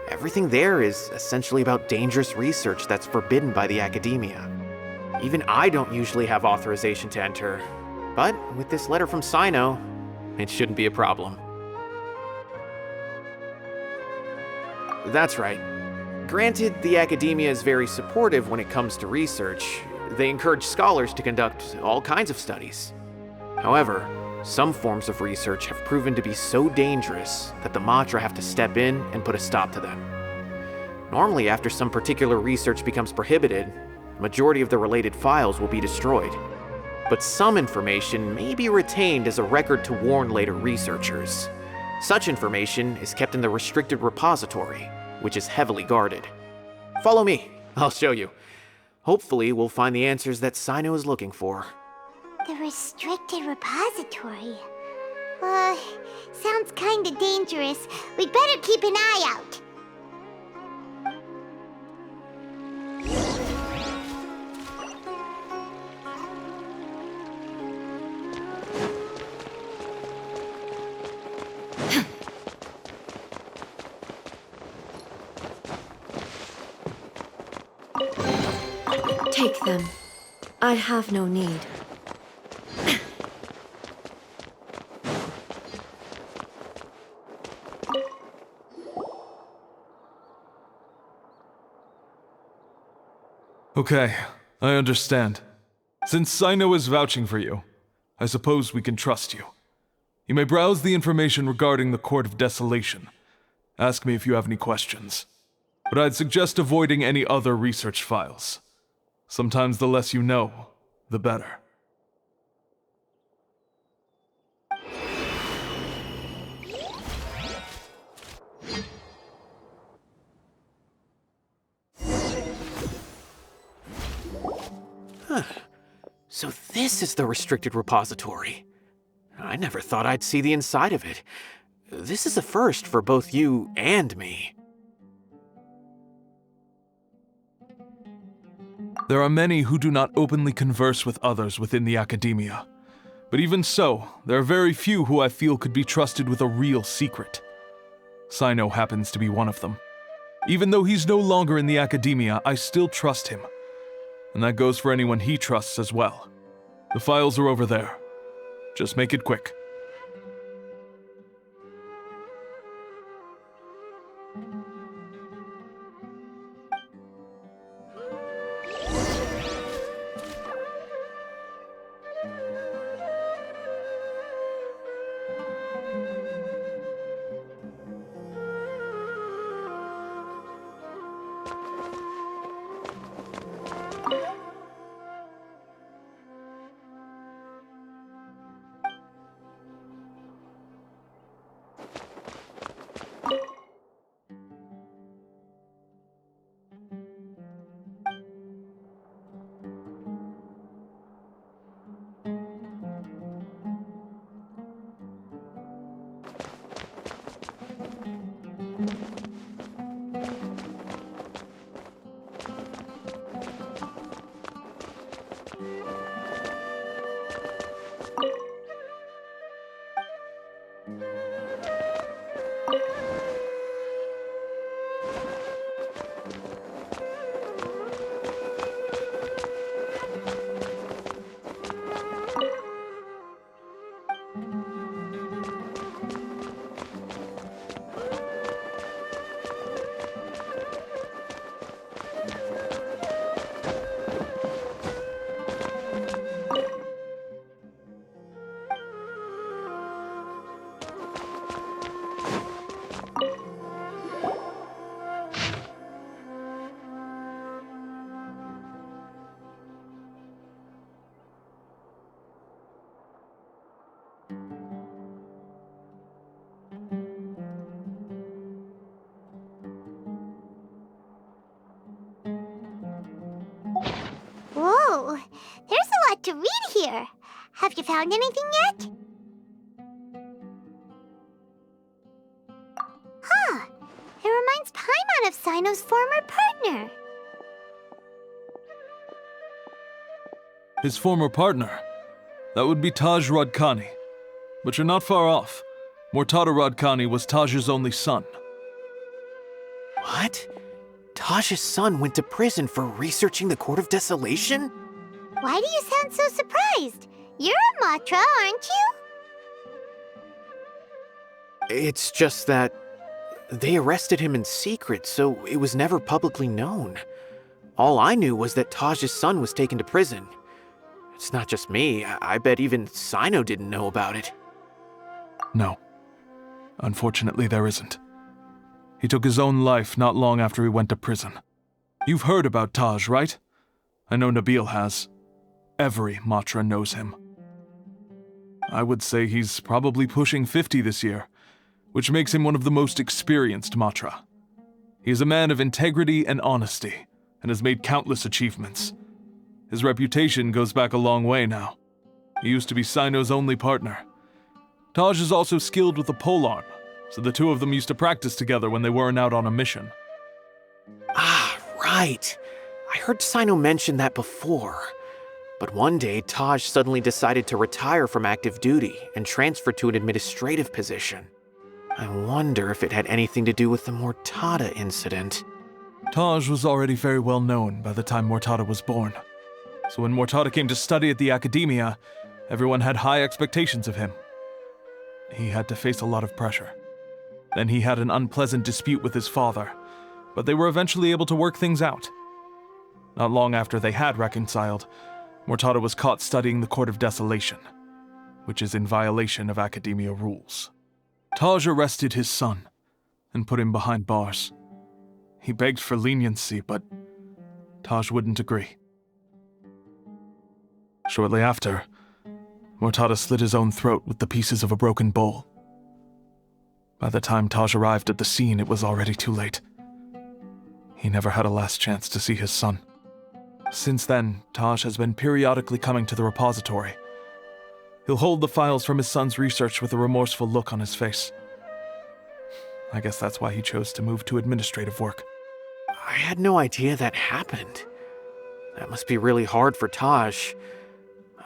Everything there is essentially about dangerous research that's forbidden by the academia. Even I don't usually have authorization to enter, but with this letter from Sino, it shouldn't be a problem. That's right. Granted, the academia is very supportive when it comes to research. They encourage scholars to conduct all kinds of studies. However, some forms of research have proven to be so dangerous that the Matra have to step in and put a stop to them. Normally, after some particular research becomes prohibited, the majority of the related files will be destroyed. But some information may be retained as a record to warn later researchers. Such information is kept in the restricted repository, which is heavily guarded. Follow me, I'll show you. Hopefully, we'll find the answers that Sino is looking for. The restricted repository. Sounds kinda dangerous. We'd better keep an eye out. Take them. I have no need. Okay, I understand. Since Sino is vouching for you, I suppose we can trust you. You may browse the information regarding the Court of Desolation. Ask me if you have any questions. But I'd suggest avoiding any other research files. Sometimes the less you know, the better. So this is the restricted repository. I never thought I'd see the inside of it. This is a first for both you and me. There are many who do not openly converse with others within the academia. But even so, there are very few who I feel could be trusted with a real secret. Sino happens to be one of them. Even though he's no longer in the academia, I still trust him. And that goes for anyone he trusts as well. The files are over there. Just make it quick. to read here. Have you found anything yet? Huh. It reminds Paimon of Sino's former partner. His former partner? That would be Taj Radkani. But you're not far off. Mortada Radkani was Taj's only son. What? Taj's son went to prison for researching the Court of Desolation? Why do you sound so surprised? You're a Matra, aren't you? It's just that they arrested him in secret, so it was never publicly known. All I knew was that Taj's son was taken to prison. It's not just me. I bet even Sino didn't know about it. No. Unfortunately, there isn't. He took his own life not long after he went to prison. You've heard about Taj, right? I know Nabil has. Every Matra knows him. I would say he's probably pushing 50 this year, which makes him one of the most experienced Matra. He is a man of integrity and honesty, and has made countless achievements. His reputation goes back a long way now. He used to be Sino's only partner. Taj is also skilled with the polearm, so the two of them used to practice together when they weren't out on a mission. Ah, right. I heard Sino mention that before. But one day, Taj suddenly decided to retire from active duty and transfer to an administrative position. I wonder if it had anything to do with the Mortada incident. Taj was already very well known by the time Mortada was born. So when Mortada came to study at the Academia, everyone had high expectations of him. He had to face a lot of pressure. Then he had an unpleasant dispute with his father, but they were eventually able to work things out. Not long after they had reconciled, Mortada was caught studying the Court of Desolation, which is in violation of Academia rules. Taj arrested his son and put him behind bars. He begged for leniency, but Taj wouldn't agree. Shortly after, Mortada slit his own throat with the pieces of a broken bowl. By the time Taj arrived at the scene, it was already too late. He never had a last chance to see his son. Since then, Taj has been periodically coming to the repository. He'll hold the files from his son's research with a remorseful look on his face. I guess that's why he chose to move to administrative work. I had no idea that happened. That must be really hard for Taj.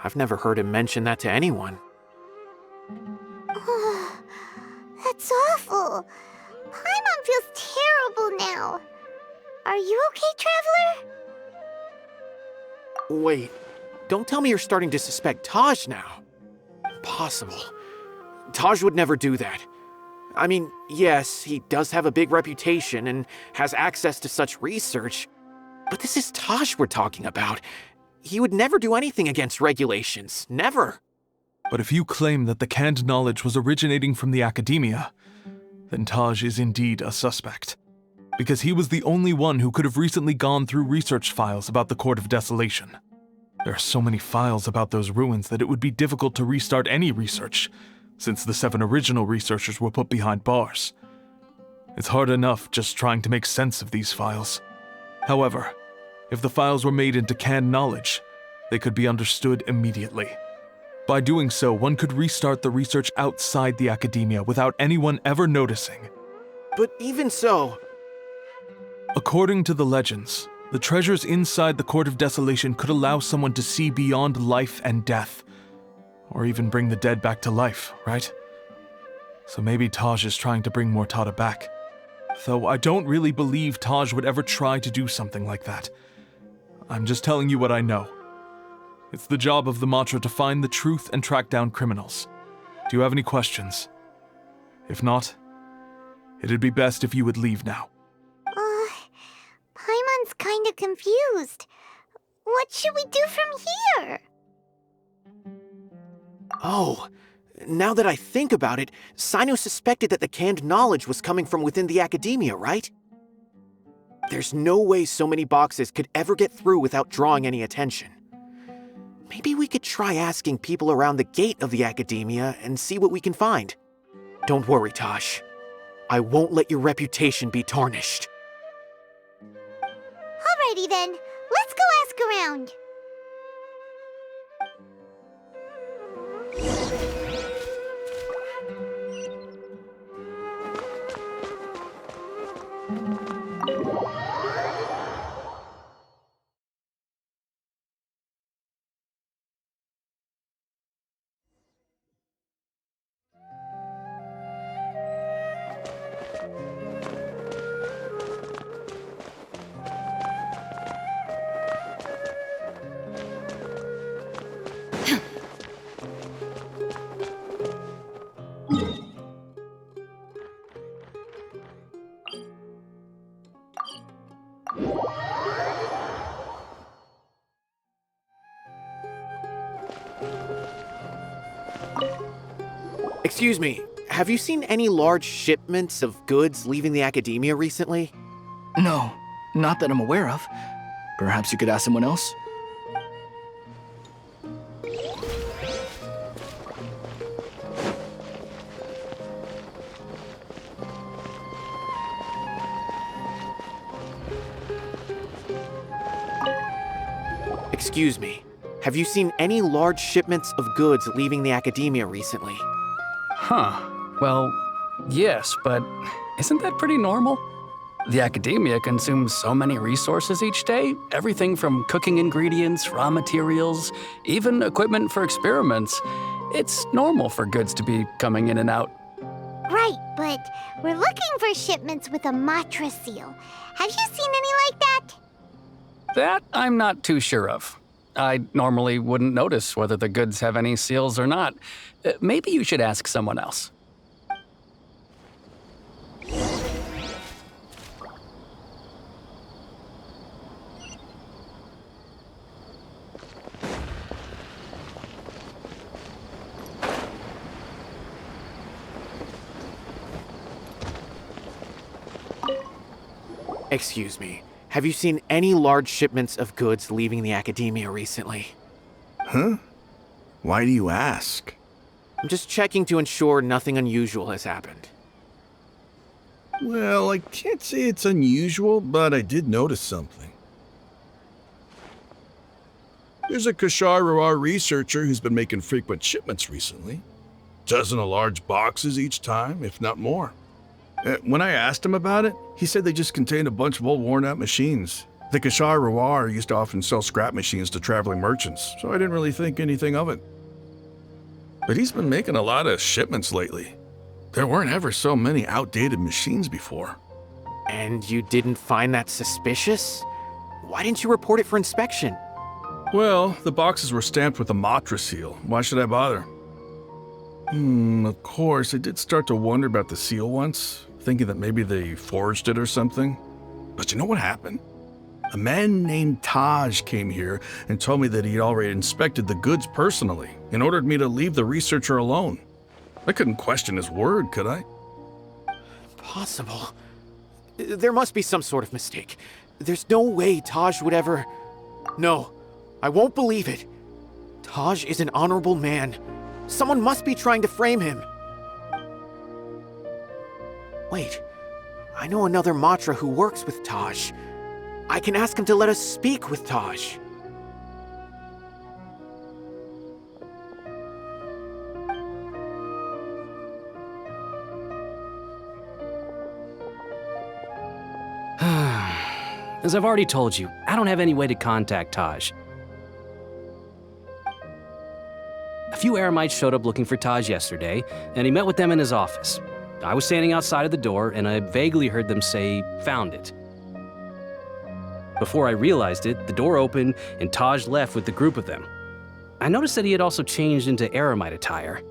I've never heard him mention that to anyone. That's awful. Paimon feels terrible now. Are you okay, Traveler? Wait, don't tell me you're starting to suspect Taj now. Impossible. Taj would never do that. I mean, yes, he does have a big reputation and has access to such research, but this is Taj we're talking about. He would never do anything against regulations. Never. But if you claim that the canned knowledge was originating from the Academia, then Taj is indeed a suspect. Because he was the only one who could have recently gone through research files about the Court of Desolation. There are so many files about those ruins that it would be difficult to restart any research, since the 7 original researchers were put behind bars. It's hard enough just trying to make sense of these files. However, if the files were made into canned knowledge, they could be understood immediately. By doing so, one could restart the research outside the Academia without anyone ever noticing. But even so... According to the legends, the treasures inside the Court of Desolation could allow someone to see beyond life and death, or even bring the dead back to life, right? So maybe Taj is trying to bring Mortada back. Though I don't really believe Taj would ever try to do something like that. I'm just telling you what I know. It's the job of the Matra to find the truth and track down criminals. Do you have any questions? If not, it'd be best if you would leave now. Paimon's kinda confused. What should we do from here? Oh, now that I think about it, Sino suspected that the canned knowledge was coming from within the Academia, right? There's no way so many boxes could ever get through without drawing any attention. Maybe we could try asking people around the gate of the Academia and see what we can find. Don't worry, Taj. I won't let your reputation be tarnished. Alrighty then, let's go ask around. Excuse me, have you seen any large shipments of goods leaving the academia recently? No, not that I'm aware of. Perhaps you could ask someone else? Excuse me, have you seen any large shipments of goods leaving the academia recently? Huh. Well, yes, but isn't that pretty normal? The academia consumes so many resources each day, everything from cooking ingredients, raw materials, even equipment for experiments. It's normal for goods to be coming in and out. Right, but we're looking for shipments with a Matra seal. Have you seen any like that? That I'm not too sure of. I normally wouldn't notice whether the goods have any seals or not. Maybe you should ask someone else. Excuse me, have you seen any large shipments of goods leaving the academia recently? Huh? Why do you ask? I'm just checking to ensure nothing unusual has happened. Well, I can't say it's unusual, but I did notice something. There's a Kashar researcher who's been making frequent shipments recently. Dozen of large boxes each time, if not more. When I asked him about it, he said they just contained a bunch of old worn-out machines. The Kashar used to often sell scrap machines to traveling merchants, so I didn't really think anything of it. But he's been making a lot of shipments lately. There weren't ever so many outdated machines before. And you didn't find that suspicious? Why didn't you report it for inspection? Well, the boxes were stamped with a Matra seal. Why should I bother? Of course, I did start to wonder about the seal once, thinking that maybe they forged it or something. But you know what happened? A man named Taj came here and told me that he'd already inspected the goods personally and ordered me to leave the researcher alone. I couldn't question his word, could I? Impossible. There must be some sort of mistake. There's no way Taj would ever... No, I won't believe it. Taj is an honorable man. Someone must be trying to frame him. Wait, I know another Matra who works with Taj. I can ask him to let us speak with Taj. As I've already told you, I don't have any way to contact Taj. A few Eremites showed up looking for Taj yesterday, and he met with them in his office. I was standing outside of the door, and I vaguely heard them say, "Found it." Before I realized it, the door opened, and Taj left with the group of them. I noticed that he had also changed into Eremite attire.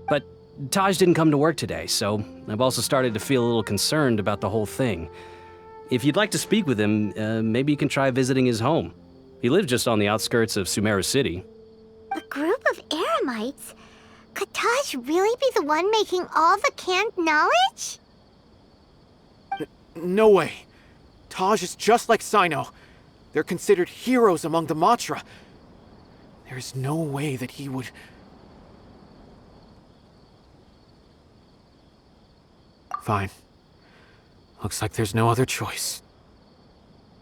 But Taj didn't come to work today, so I've also started to feel a little concerned about the whole thing. If you'd like to speak with him, maybe you can try visiting his home. He lives just on the outskirts of Sumeru City. A group of Eremites? Could Taj really be the one making all the canned knowledge? No way. Taj is just like Sino. They're considered heroes among the Matra. There's no way that he would... Fine. Looks like there's no other choice.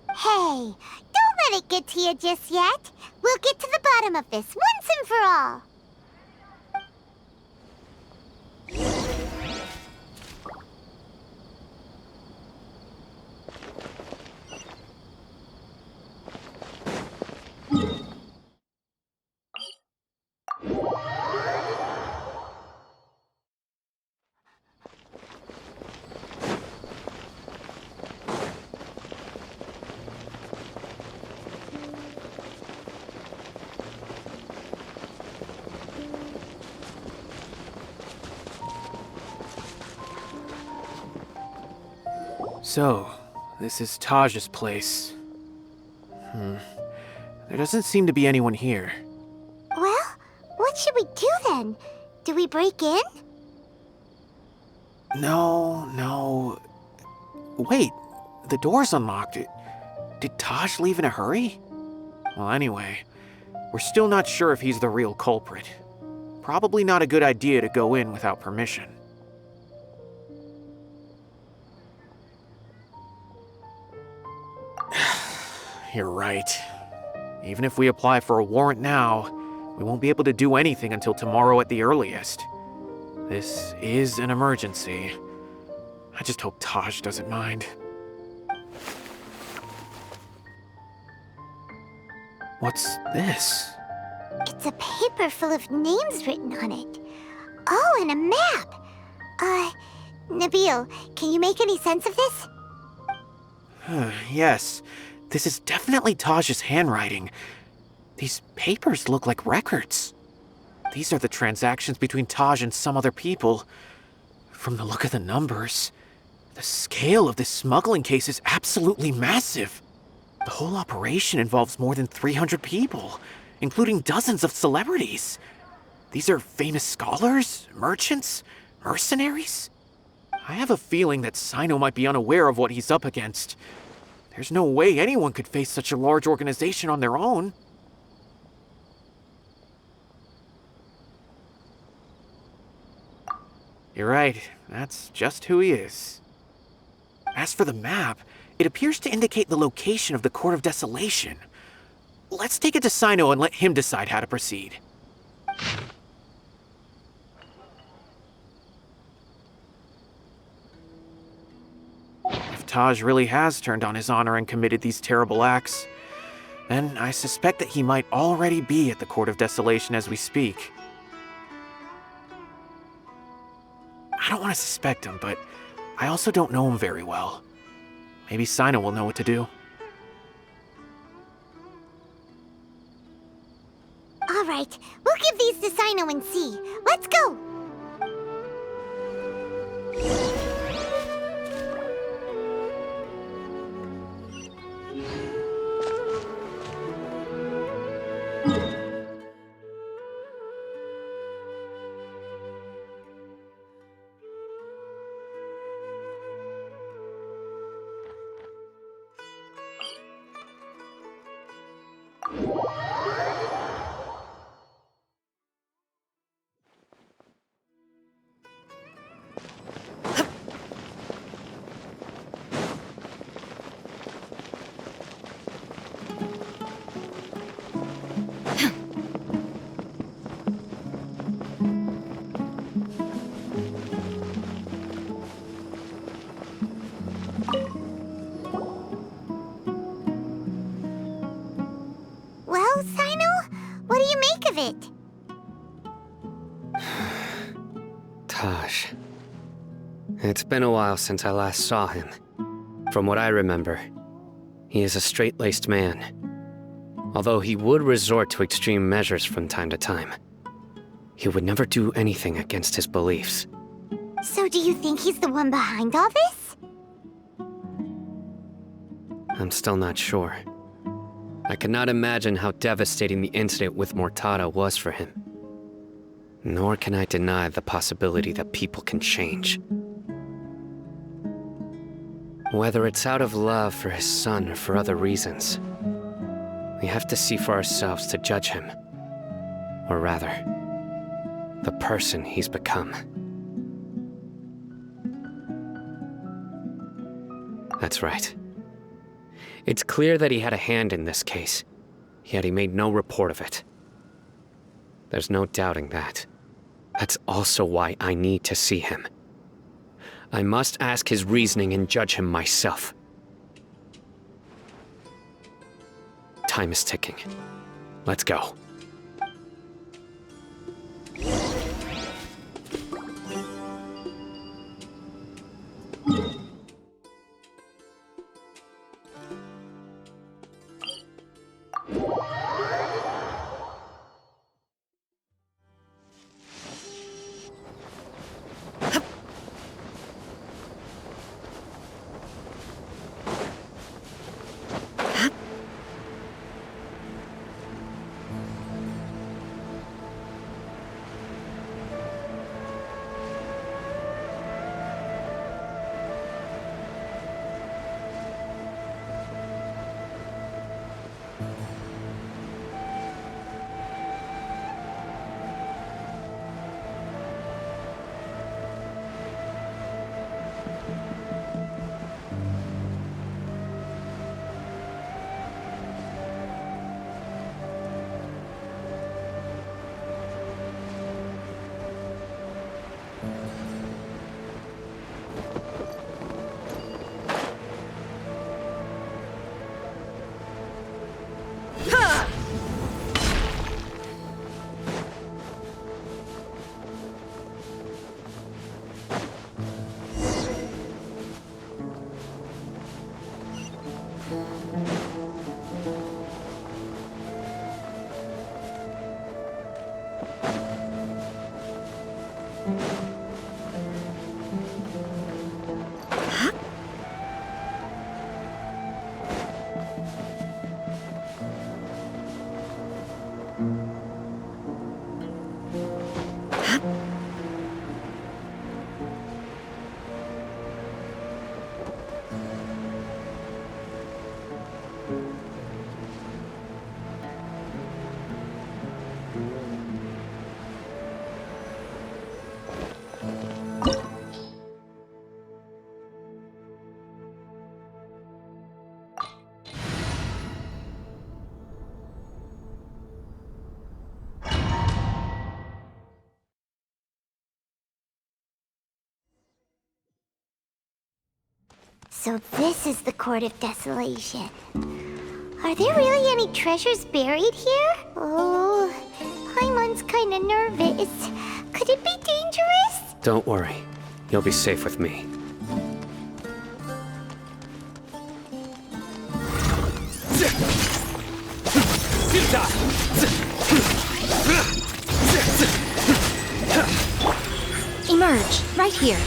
Hey, don't let it get to you just yet. We'll get to the bottom of this once and for all. So, this is Taj's place. There doesn't seem to be anyone here. Well, What should we do then? Do we break in? No. Wait, the door's unlocked. Did Taj leave in a hurry? Well, anyway, we're still not sure if he's the real culprit. Probably not a good idea to go in without permission. You're right. Even if we apply for a warrant now, we won't be able to do anything until tomorrow at the earliest. This is an emergency. I just hope Taj doesn't mind. What's this? It's a paper full of names written on it. Oh, and a map. Nabil, can you make any sense of this? Yes, this is definitely Taj's handwriting. These papers look like records. These are the transactions between Taj and some other people. From the look of the numbers, the scale of this smuggling case is absolutely massive. The whole operation involves more than 300 people, including dozens of celebrities. These are famous scholars, merchants, mercenaries. I have a feeling that Sino might be unaware of what he's up against. There's no way anyone could face such a large organization on their own. You're right, that's just who he is. As for the map, it appears to indicate the location of the Court of Desolation. Let's take it to Sino and let him decide how to proceed. If Taj really has turned on his honor and committed these terrible acts, then I suspect that he might already be at the Court of Desolation as we speak. I don't want to suspect him, but I also don't know him very well. Maybe Sino will know what to do. All right, we'll give these to Sino and see. Let's go! Well, Sino, what do you make of it? Taj. It's been a while since I last saw him. From what I remember, he is a straight-laced man. Although he would resort to extreme measures from time to time, he would never do anything against his beliefs. So do you think he's the one behind all this? I'm still not sure. I cannot imagine how devastating the incident with Mortada was for him. Nor can I deny the possibility that people can change. Whether it's out of love for his son or for other reasons, we have to see for ourselves to judge him. Or rather, the person he's become. That's right. It's clear that he had a hand in this case, yet he made no report of it. There's no doubting that. That's also why I need to see him. I must ask his reasoning and judge him myself. Time is ticking. Let's go. So this is the Court of Desolation. Are there really any treasures buried here? Oh, Paimon's kinda nervous. Could it be dangerous? Don't worry. You'll be safe with me. Emerge, right here.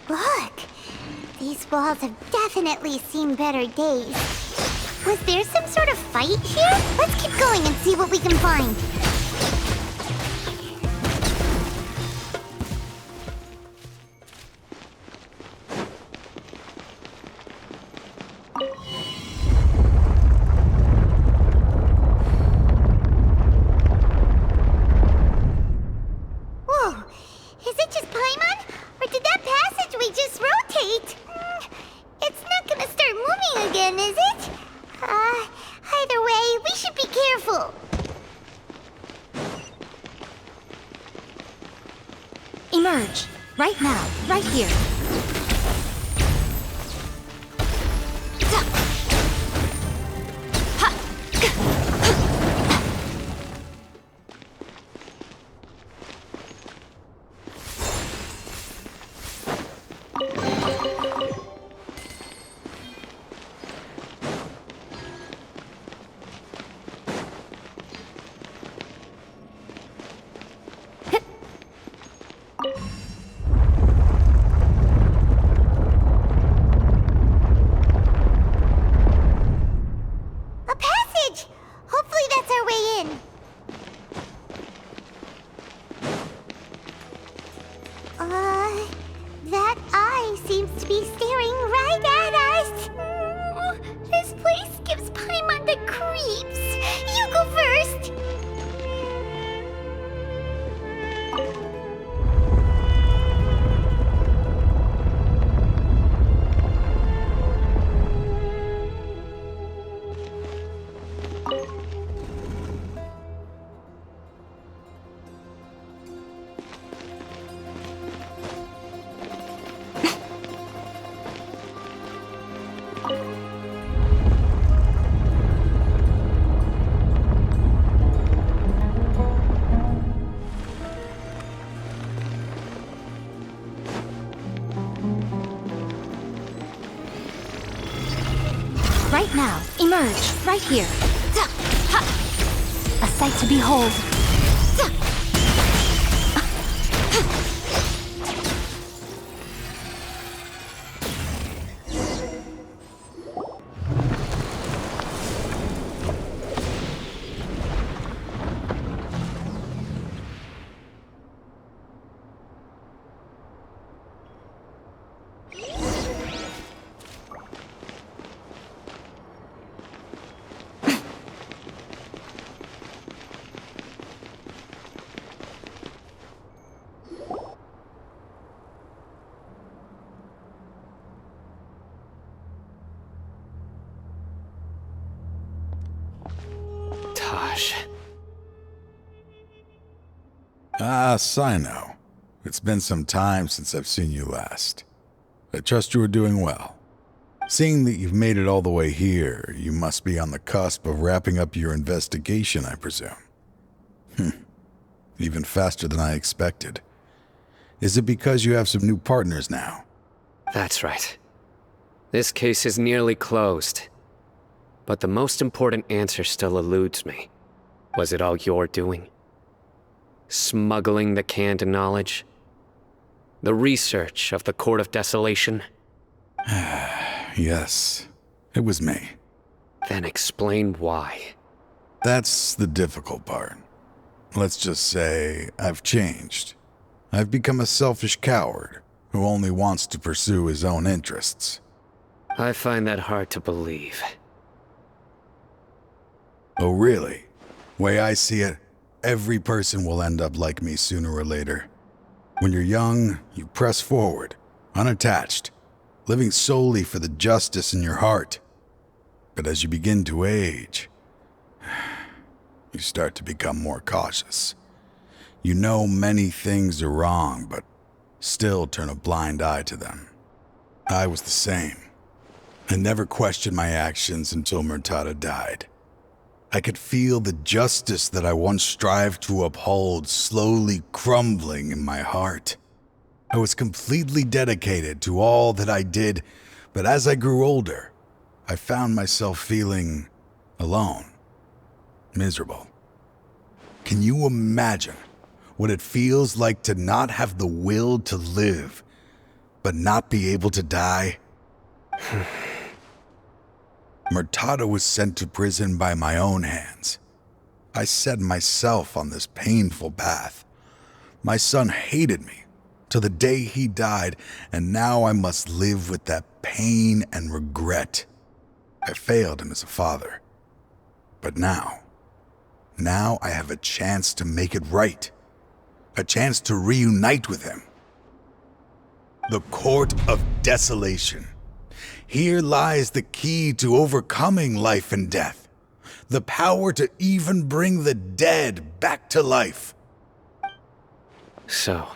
Look! These walls have definitely seen better days. Was there some sort of fight here? Let's keep going and see what we can find. Whoa! Is it just Paimon? Or did that passageway just rotate? It's not gonna start moving again, is it? Either way, we should be careful. Emerge, right now, right here. A passage! Hopefully that's our way in. That eye seems to be staring right at us. This place gives Paimon the creeps. You go first. Right now, emerge, right here. A sight to behold. Ah, Sino. It's been some time since I've seen you last. I trust you are doing well. Seeing that you've made it all the way here, you must be on the cusp of wrapping up your investigation, I presume. even faster than I expected. Is it because you have some new partners now? That's right. This case is nearly closed. But the most important answer still eludes me. Was it all your doing? Smuggling the canned knowledge? The research of the Court of Desolation? Yes, it was me. Then explain why. That's the difficult part. Let's just say I've changed. I've become a selfish coward who only wants to pursue his own interests. I find that hard to believe. Oh, really? Way I see it, every person will end up like me sooner or later. When you're young, you press forward, unattached, living solely for the justice in your heart. But as you begin to age, you start to become more cautious. You know many things are wrong, but still turn a blind eye to them. I was the same. I never questioned my actions until Murtada died. I could feel the justice that I once strived to uphold slowly crumbling in my heart. I was completely dedicated to all that I did, but as I grew older, I found myself feeling alone, miserable. Can you imagine what it feels like to not have the will to live, but not be able to die? Murtada was sent to prison by my own hands. I set myself on this painful path. My son hated me till the day he died, and now I must live with that pain and regret. I failed him as a father. But now I have a chance to make it right. A chance to reunite with him. The Court of Desolation. Here lies the key to overcoming life and death. The power to even bring the dead back to life. So,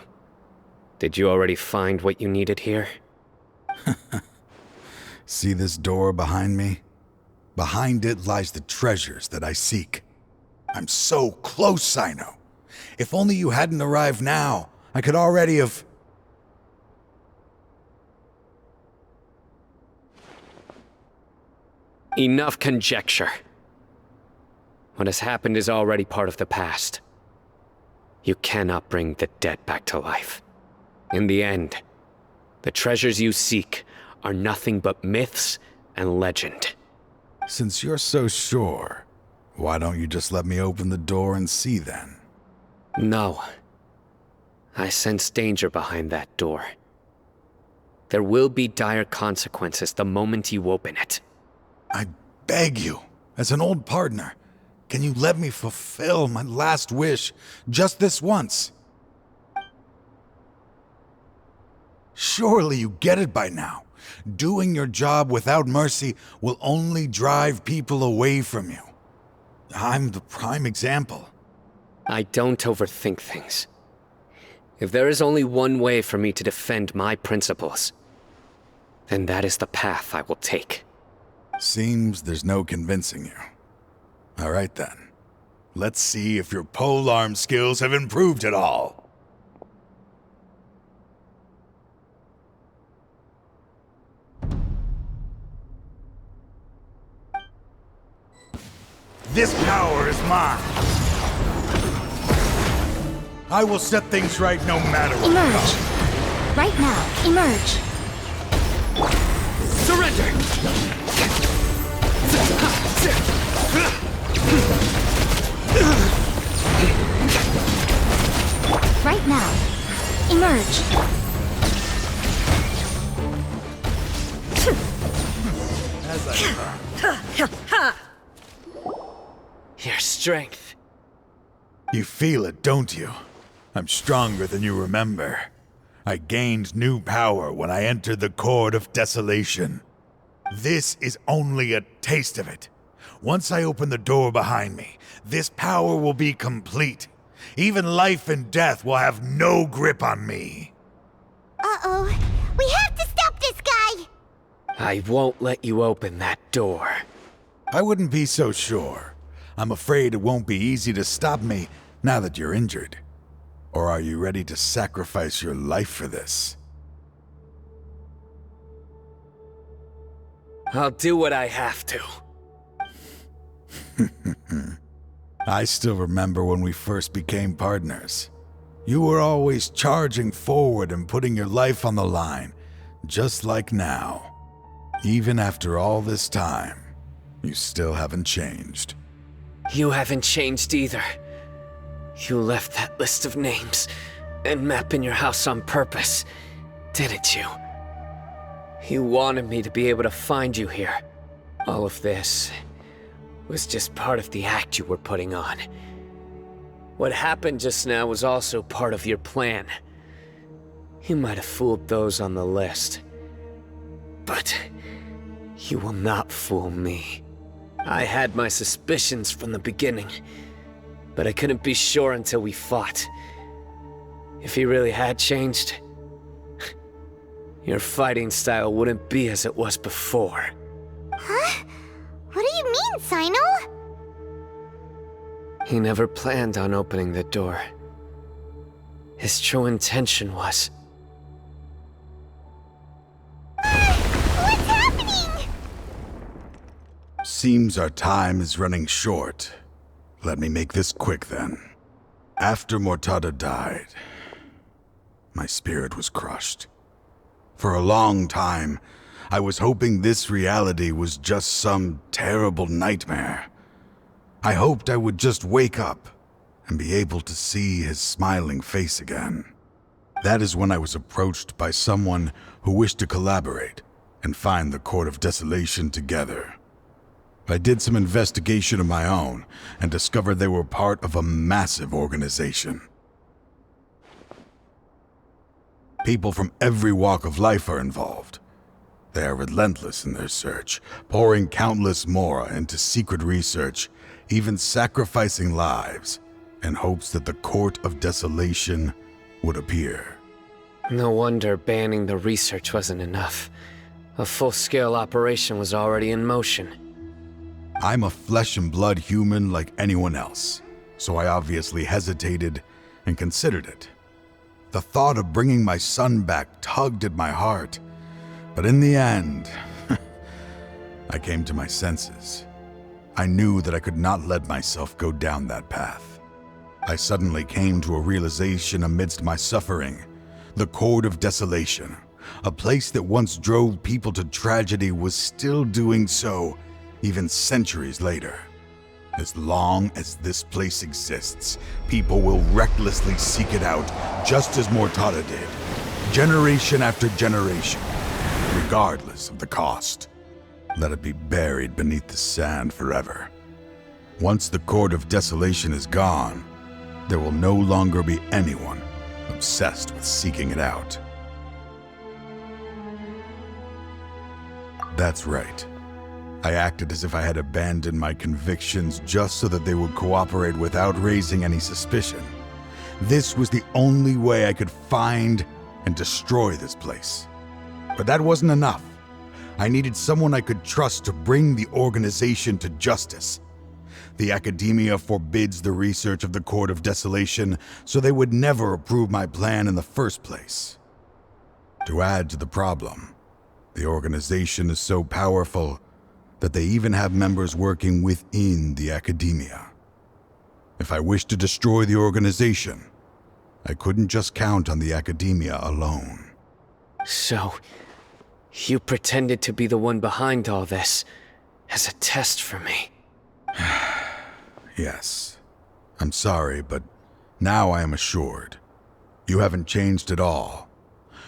did you already find what you needed here? See this door behind me? Behind it lies the treasures that I seek. I'm so close, Sino. If only you hadn't arrived now, I could already have... Enough conjecture. What has happened is already part of the past. You cannot bring the dead back to life. In the end, the treasures you seek are nothing but myths and legend. Since you're so sure, why don't you just let me open the door and see then? No. I sense danger behind that door. There will be dire consequences the moment you open it. I beg you, as an old partner, can you let me fulfill my last wish just this once? Surely you get it by now. Doing your job without mercy will only drive people away from you. I'm the prime example. I don't overthink things. If there is only one way for me to defend my principles, then that is the path I will take. Seems there's no convincing you. All right then. Let's see if your polearm skills have improved at all. This power is mine. I will set things right no matter what. Emerge. Right now, emerge. Surrender! Right now, emerge. Your strength. You feel it, don't you? I'm stronger than you remember. I gained new power when I entered the Court of Desolation. This is only a taste of it. Once I open the door behind me, this power will be complete. Even life and death will have no grip on me. Uh-oh. We have to stop this guy! I won't let you open that door. I wouldn't be so sure. I'm afraid it won't be easy to stop me now that you're injured. Or are you ready to sacrifice your life for this? I'll do what I have to. I still remember when we first became partners. You were always charging forward and putting your life on the line, just like now. Even after all this time, you still haven't changed. You haven't changed either. You left that list of names and map in your house on purpose, didn't you? You wanted me to be able to find you here. All of this was just part of the act you were putting on. What happened just now was also part of your plan. You might have fooled those on the list, but you will not fool me. I had my suspicions from the beginning, but I couldn't be sure until we fought. If he really had changed, your fighting style wouldn't be as it was before. Huh? What do you mean, Sino? He never planned on opening the door. His true intention was... What's happening? Seems our time is running short. Let me make this quick then. After Mortada died, my spirit was crushed. For a long time, I was hoping this reality was just some terrible nightmare. I hoped I would just wake up and be able to see his smiling face again. That is when I was approached by someone who wished to collaborate and find the Court of Desolation together. I did some investigation of my own and discovered they were part of a massive organization. People from every walk of life are involved. They are relentless in their search, pouring countless mora into secret research, even sacrificing lives, in hopes that the Court of Desolation would appear. No wonder banning the research wasn't enough. A full-scale operation was already in motion. I'm a flesh and blood human like anyone else, so I obviously hesitated and considered it. The thought of bringing my son back tugged at my heart, but in the end, I came to my senses. I knew that I could not let myself go down that path. I suddenly came to a realization amidst my suffering. The Court of Desolation, a place that once drove people to tragedy, was still doing so, even centuries later. As long as this place exists, people will recklessly seek it out, just as Mortada did, generation after generation, regardless of the cost. Let it be buried beneath the sand forever. Once the Court of Desolation is gone, there will no longer be anyone obsessed with seeking it out. That's right. I acted as if I had abandoned my convictions just so that they would cooperate without raising any suspicion. This was the only way I could find and destroy this place. But that wasn't enough. I needed someone I could trust to bring the organization to justice. The Academia forbids the research of the Court of Desolation, so they would never approve my plan in the first place. To add to the problem, the organization is so powerful that they even have members working within the Academia. If I wished to destroy the organization, I couldn't just count on the Academia alone. So, you pretended to be the one behind all this, as a test for me. Yes. I'm sorry, but now I am assured. You haven't changed at all.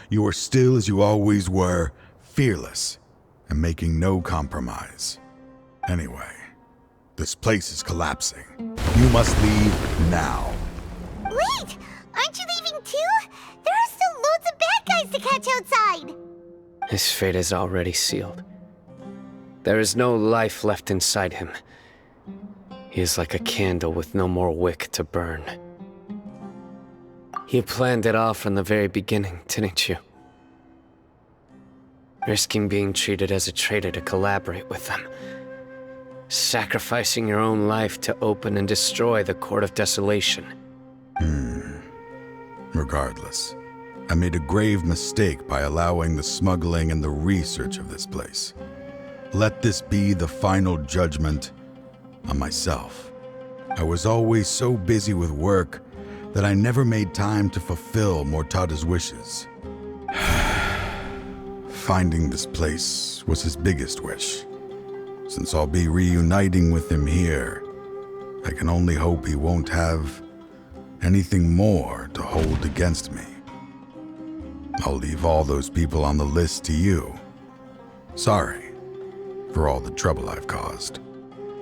You are still as you always were, fearless, and making no compromise. Anyway, this place is collapsing. You must leave now. Wait! Aren't you leaving too? There are still loads of bad guys to catch outside! His fate is already sealed. There is no life left inside him. He is like a candle with no more wick to burn. You planned it all from the very beginning, didn't you? Risking being treated as a traitor to collaborate with them. Sacrificing your own life to open and destroy the Court of Desolation. Regardless, I made a grave mistake by allowing the smuggling and the research of this place. Let this be the final judgment on myself. I was always so busy with work that I never made time to fulfill Mortada's wishes. Finding this place was his biggest wish. Since I'll be reuniting with him here, I can only hope he won't have anything more to hold against me. I'll leave all those people on the list to you. Sorry for all the trouble I've caused.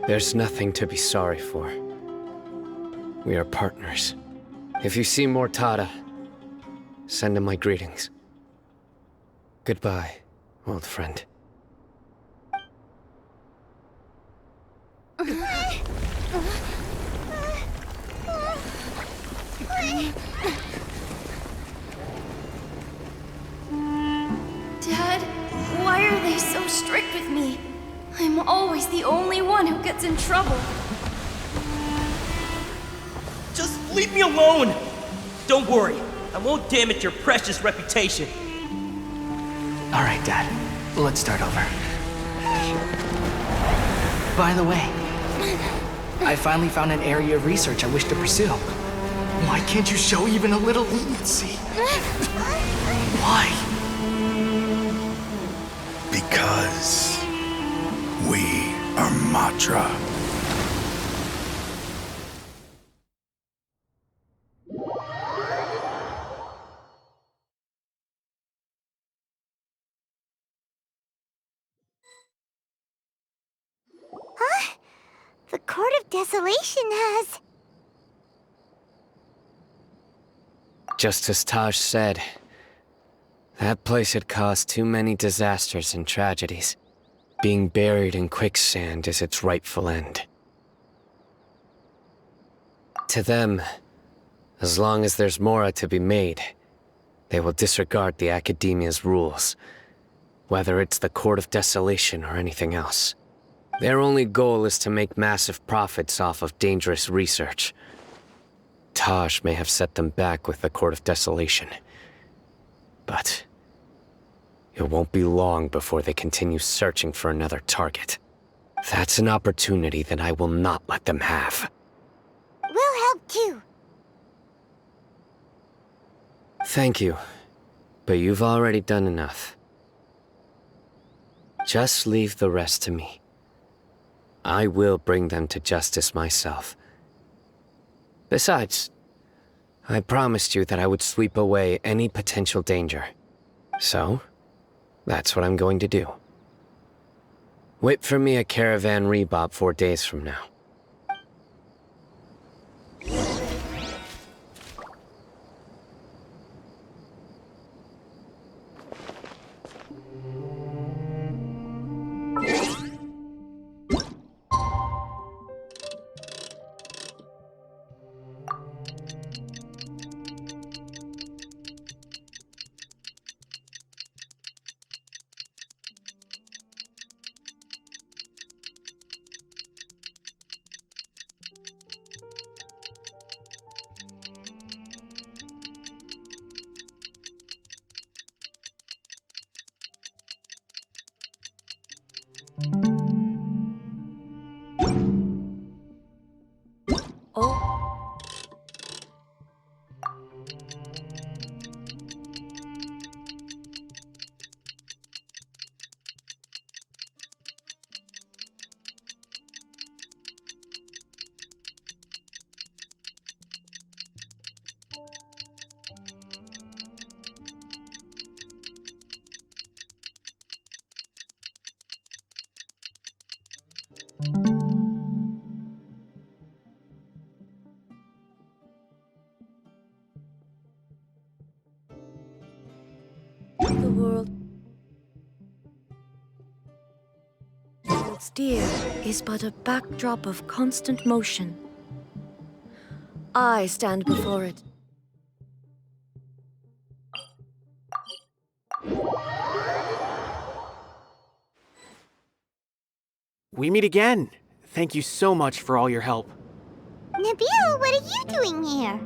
There's nothing to be sorry for. We are partners. If you see Mortada, send him my greetings. Goodbye, old friend. Dad, why are they so strict with me? I'm always the only one who gets in trouble. Just leave me alone! Don't worry, I won't damage your precious reputation. All right, Dad. Let's start over. By the way, I finally found an area of research I wish to pursue. Why can't you show even a little leniency? Why? Because we are Matra. Huh? The Court of Desolation has... Just as Taj said, that place had caused too many disasters and tragedies. Being buried in quicksand is its rightful end. To them, as long as there's Mora to be made, they will disregard the Academia's rules, whether it's the Court of Desolation or anything else. Their only goal is to make massive profits off of dangerous research. Taj may have set them back with the Court of Desolation, but it won't be long before they continue searching for another target. That's an opportunity that I will not let them have. We'll help too. Thank you, but you've already done enough. Just leave the rest to me. I will bring them to justice myself. Besides, I promised you that I would sweep away any potential danger. So, that's what I'm going to do. Wait for me at Caravan Rebob 4 days from now. The world's dear is but a backdrop of constant motion. I stand before it. We meet again. Thank you so much for all your help. Nabil, what are you doing here?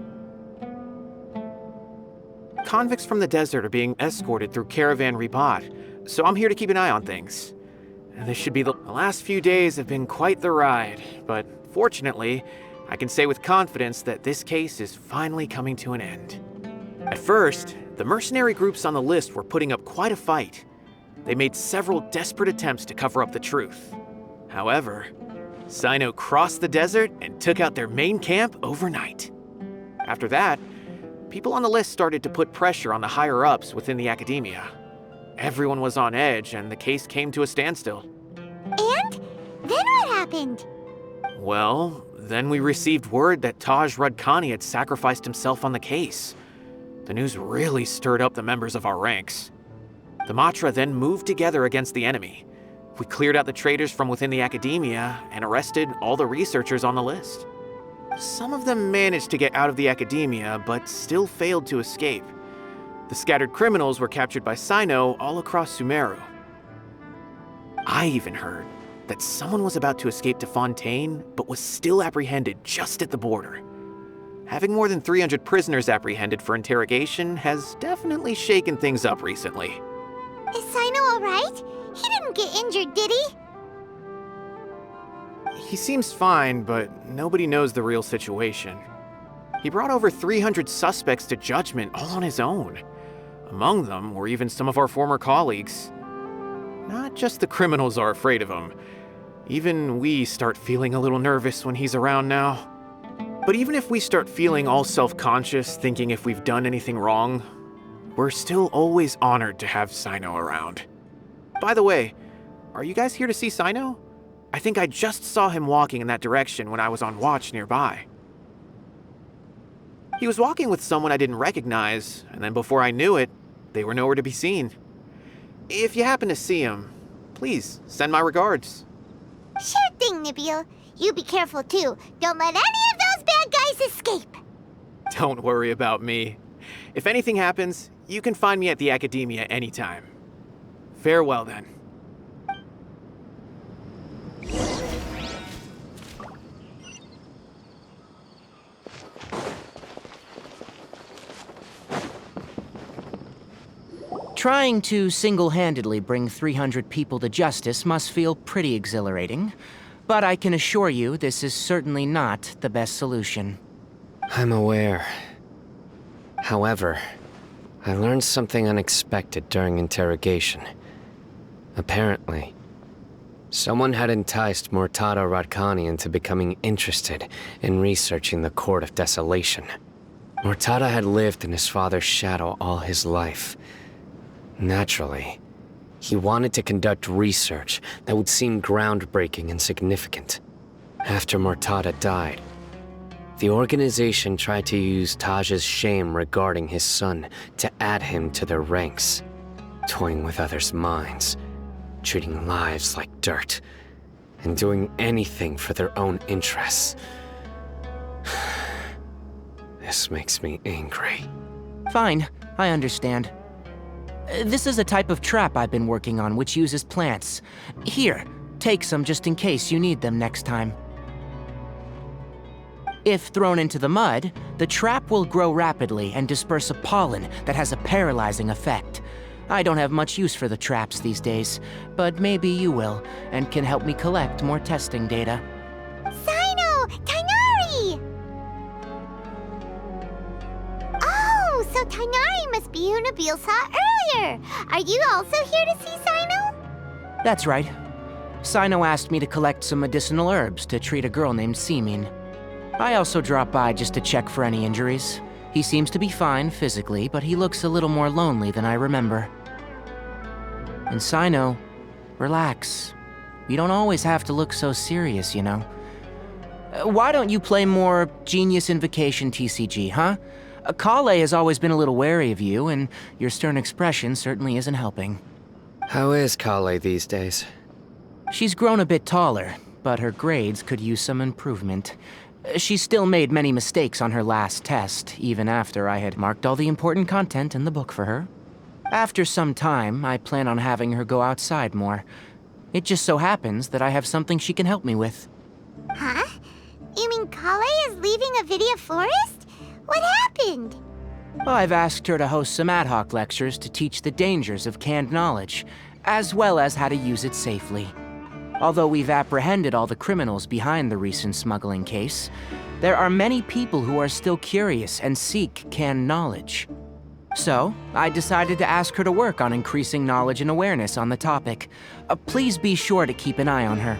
convicts from the desert are being escorted through Caravan Ribat, so I'm here to keep an eye on things. This should be the last few days have been quite the ride, but fortunately, I can say with confidence that this case is finally coming to an end. At first, the mercenary groups on the list were putting up quite a fight. They made several desperate attempts to cover up the truth. However, Cyno crossed the desert and took out their main camp overnight. After that, people on the list started to put pressure on the higher-ups within the academia. Everyone was on edge, and the case came to a standstill. And? Then what happened? Well, then we received word that Taj Rudkani had sacrificed himself on the case. The news really stirred up the members of our ranks. The Matra then moved together against the enemy. We cleared out the traitors from within the academia and arrested all the researchers on the list. Some of them managed to get out of the academia, but still failed to escape. The scattered criminals were captured by Cyno all across Sumeru. I even heard that someone was about to escape to Fontaine, but was still apprehended just at the border. Having more than 300 prisoners apprehended for interrogation has definitely shaken things up recently. Is Cyno alright? He didn't get injured, did he? He seems fine, but nobody knows the real situation. He brought over 300 suspects to judgment all on his own. Among them were even some of our former colleagues. Not just the criminals are afraid of him. Even we start feeling a little nervous when he's around now. But even if we start feeling all self-conscious, thinking if we've done anything wrong, we're still always honored to have Cyno around. By the way, are you guys here to see Cyno? I think I just saw him walking in that direction when I was on watch nearby. He was walking with someone I didn't recognize, and then before I knew it, they were nowhere to be seen. If you happen to see him, please send my regards. Sure thing, Nabil. You be careful too. Don't let any of those bad guys escape. Don't worry about me. If anything happens, you can find me at the Academia anytime. Farewell then. Trying to single-handedly bring 300 people to justice must feel pretty exhilarating, but I can assure you this is certainly not the best solution. I'm aware. However, I learned something unexpected during interrogation. Apparently, someone had enticed Murtada Radkani into becoming interested in researching the Court of Desolation. Murtada had lived in his father's shadow all his life. Naturally, he wanted to conduct research that would seem groundbreaking and significant. After Murtada died, the organization tried to use Taj's shame regarding his son to add him to their ranks, toying with others' minds, treating lives like dirt, and doing anything for their own interests. This makes me angry. Fine, I understand. This is a type of trap I've been working on which uses plants. Here, take some just in case you need them next time. If thrown into the mud, the trap will grow rapidly and disperse a pollen that has a paralyzing effect. I don't have much use for the traps these days, but maybe you will, and can help me collect more testing data. Cyno! Tighnari! Oh, so Tighnari must be who Nabil saw earlier. Are you also here to see Cyno? That's right. Cyno asked me to collect some medicinal herbs to treat a girl named Semin. I also dropped by just to check for any injuries. He seems to be fine physically, but he looks a little more lonely than I remember. And Cyno, relax. You don't always have to look so serious, you know. Why don't you play more Genius Invocation TCG, huh? Kale has always been a little wary of you, and your stern expression certainly isn't helping. How is Kale these days? She's grown a bit taller, but her grades could use some improvement. She still made many mistakes on her last test, even after I had marked all the important content in the book for her. After some time, I plan on having her go outside more. It just so happens that I have something she can help me with. Huh? You mean Kale is leaving a Vidia forest? What happened? I've asked her to host some ad hoc lectures to teach the dangers of canned knowledge, as well as how to use it safely. Although we've apprehended all the criminals behind the recent smuggling case, there are many people who are still curious and seek canned knowledge. So, I decided to ask her to work on increasing knowledge and awareness on the topic. Please be sure to keep an eye on her.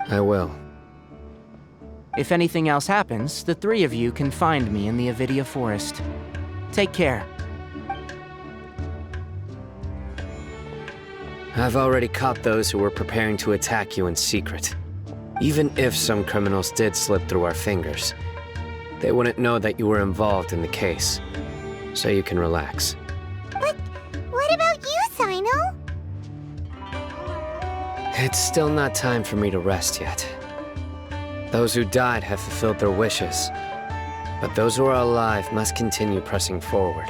I will. If anything else happens, the three of you can find me in the Avidia Forest. Take care. I've already caught those who were preparing to attack you in secret. Even if some criminals did slip through our fingers, they wouldn't know that you were involved in the case. So you can relax. But what about you, Sino? It's still not time for me to rest yet. Those who died have fulfilled their wishes, but those who are alive must continue pressing forward.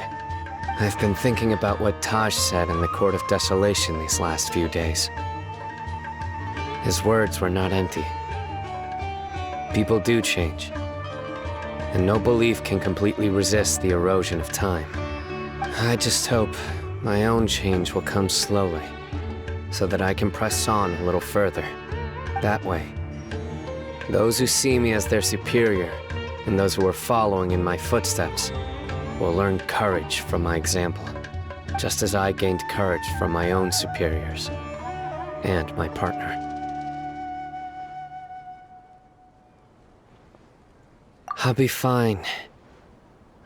I've been thinking about what Taj said in the Court of Desolation these last few days. His words were not empty. People do change, and no belief can completely resist the erosion of time. I just hope my own change will come slowly, so that I can press on a little further. That way, those who see me as their superior, and those who are following in my footsteps, will learn courage from my example, just as I gained courage from my own superiors, and my partner. I'll be fine.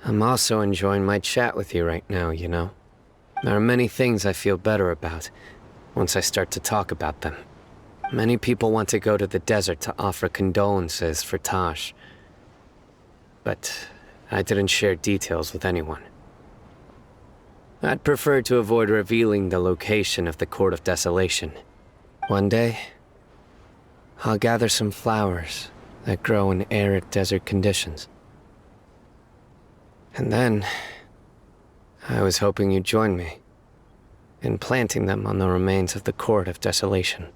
I'm also enjoying my chat with you right now, you know? There are many things I feel better about once I start to talk about them. Many people want to go to the desert to offer condolences for Taj, but I didn't share details with anyone. I'd prefer to avoid revealing the location of the Court of Desolation. One day, I'll gather some flowers that grow in arid desert conditions. And then, I was hoping you'd join me in planting them on the remains of the Court of Desolation.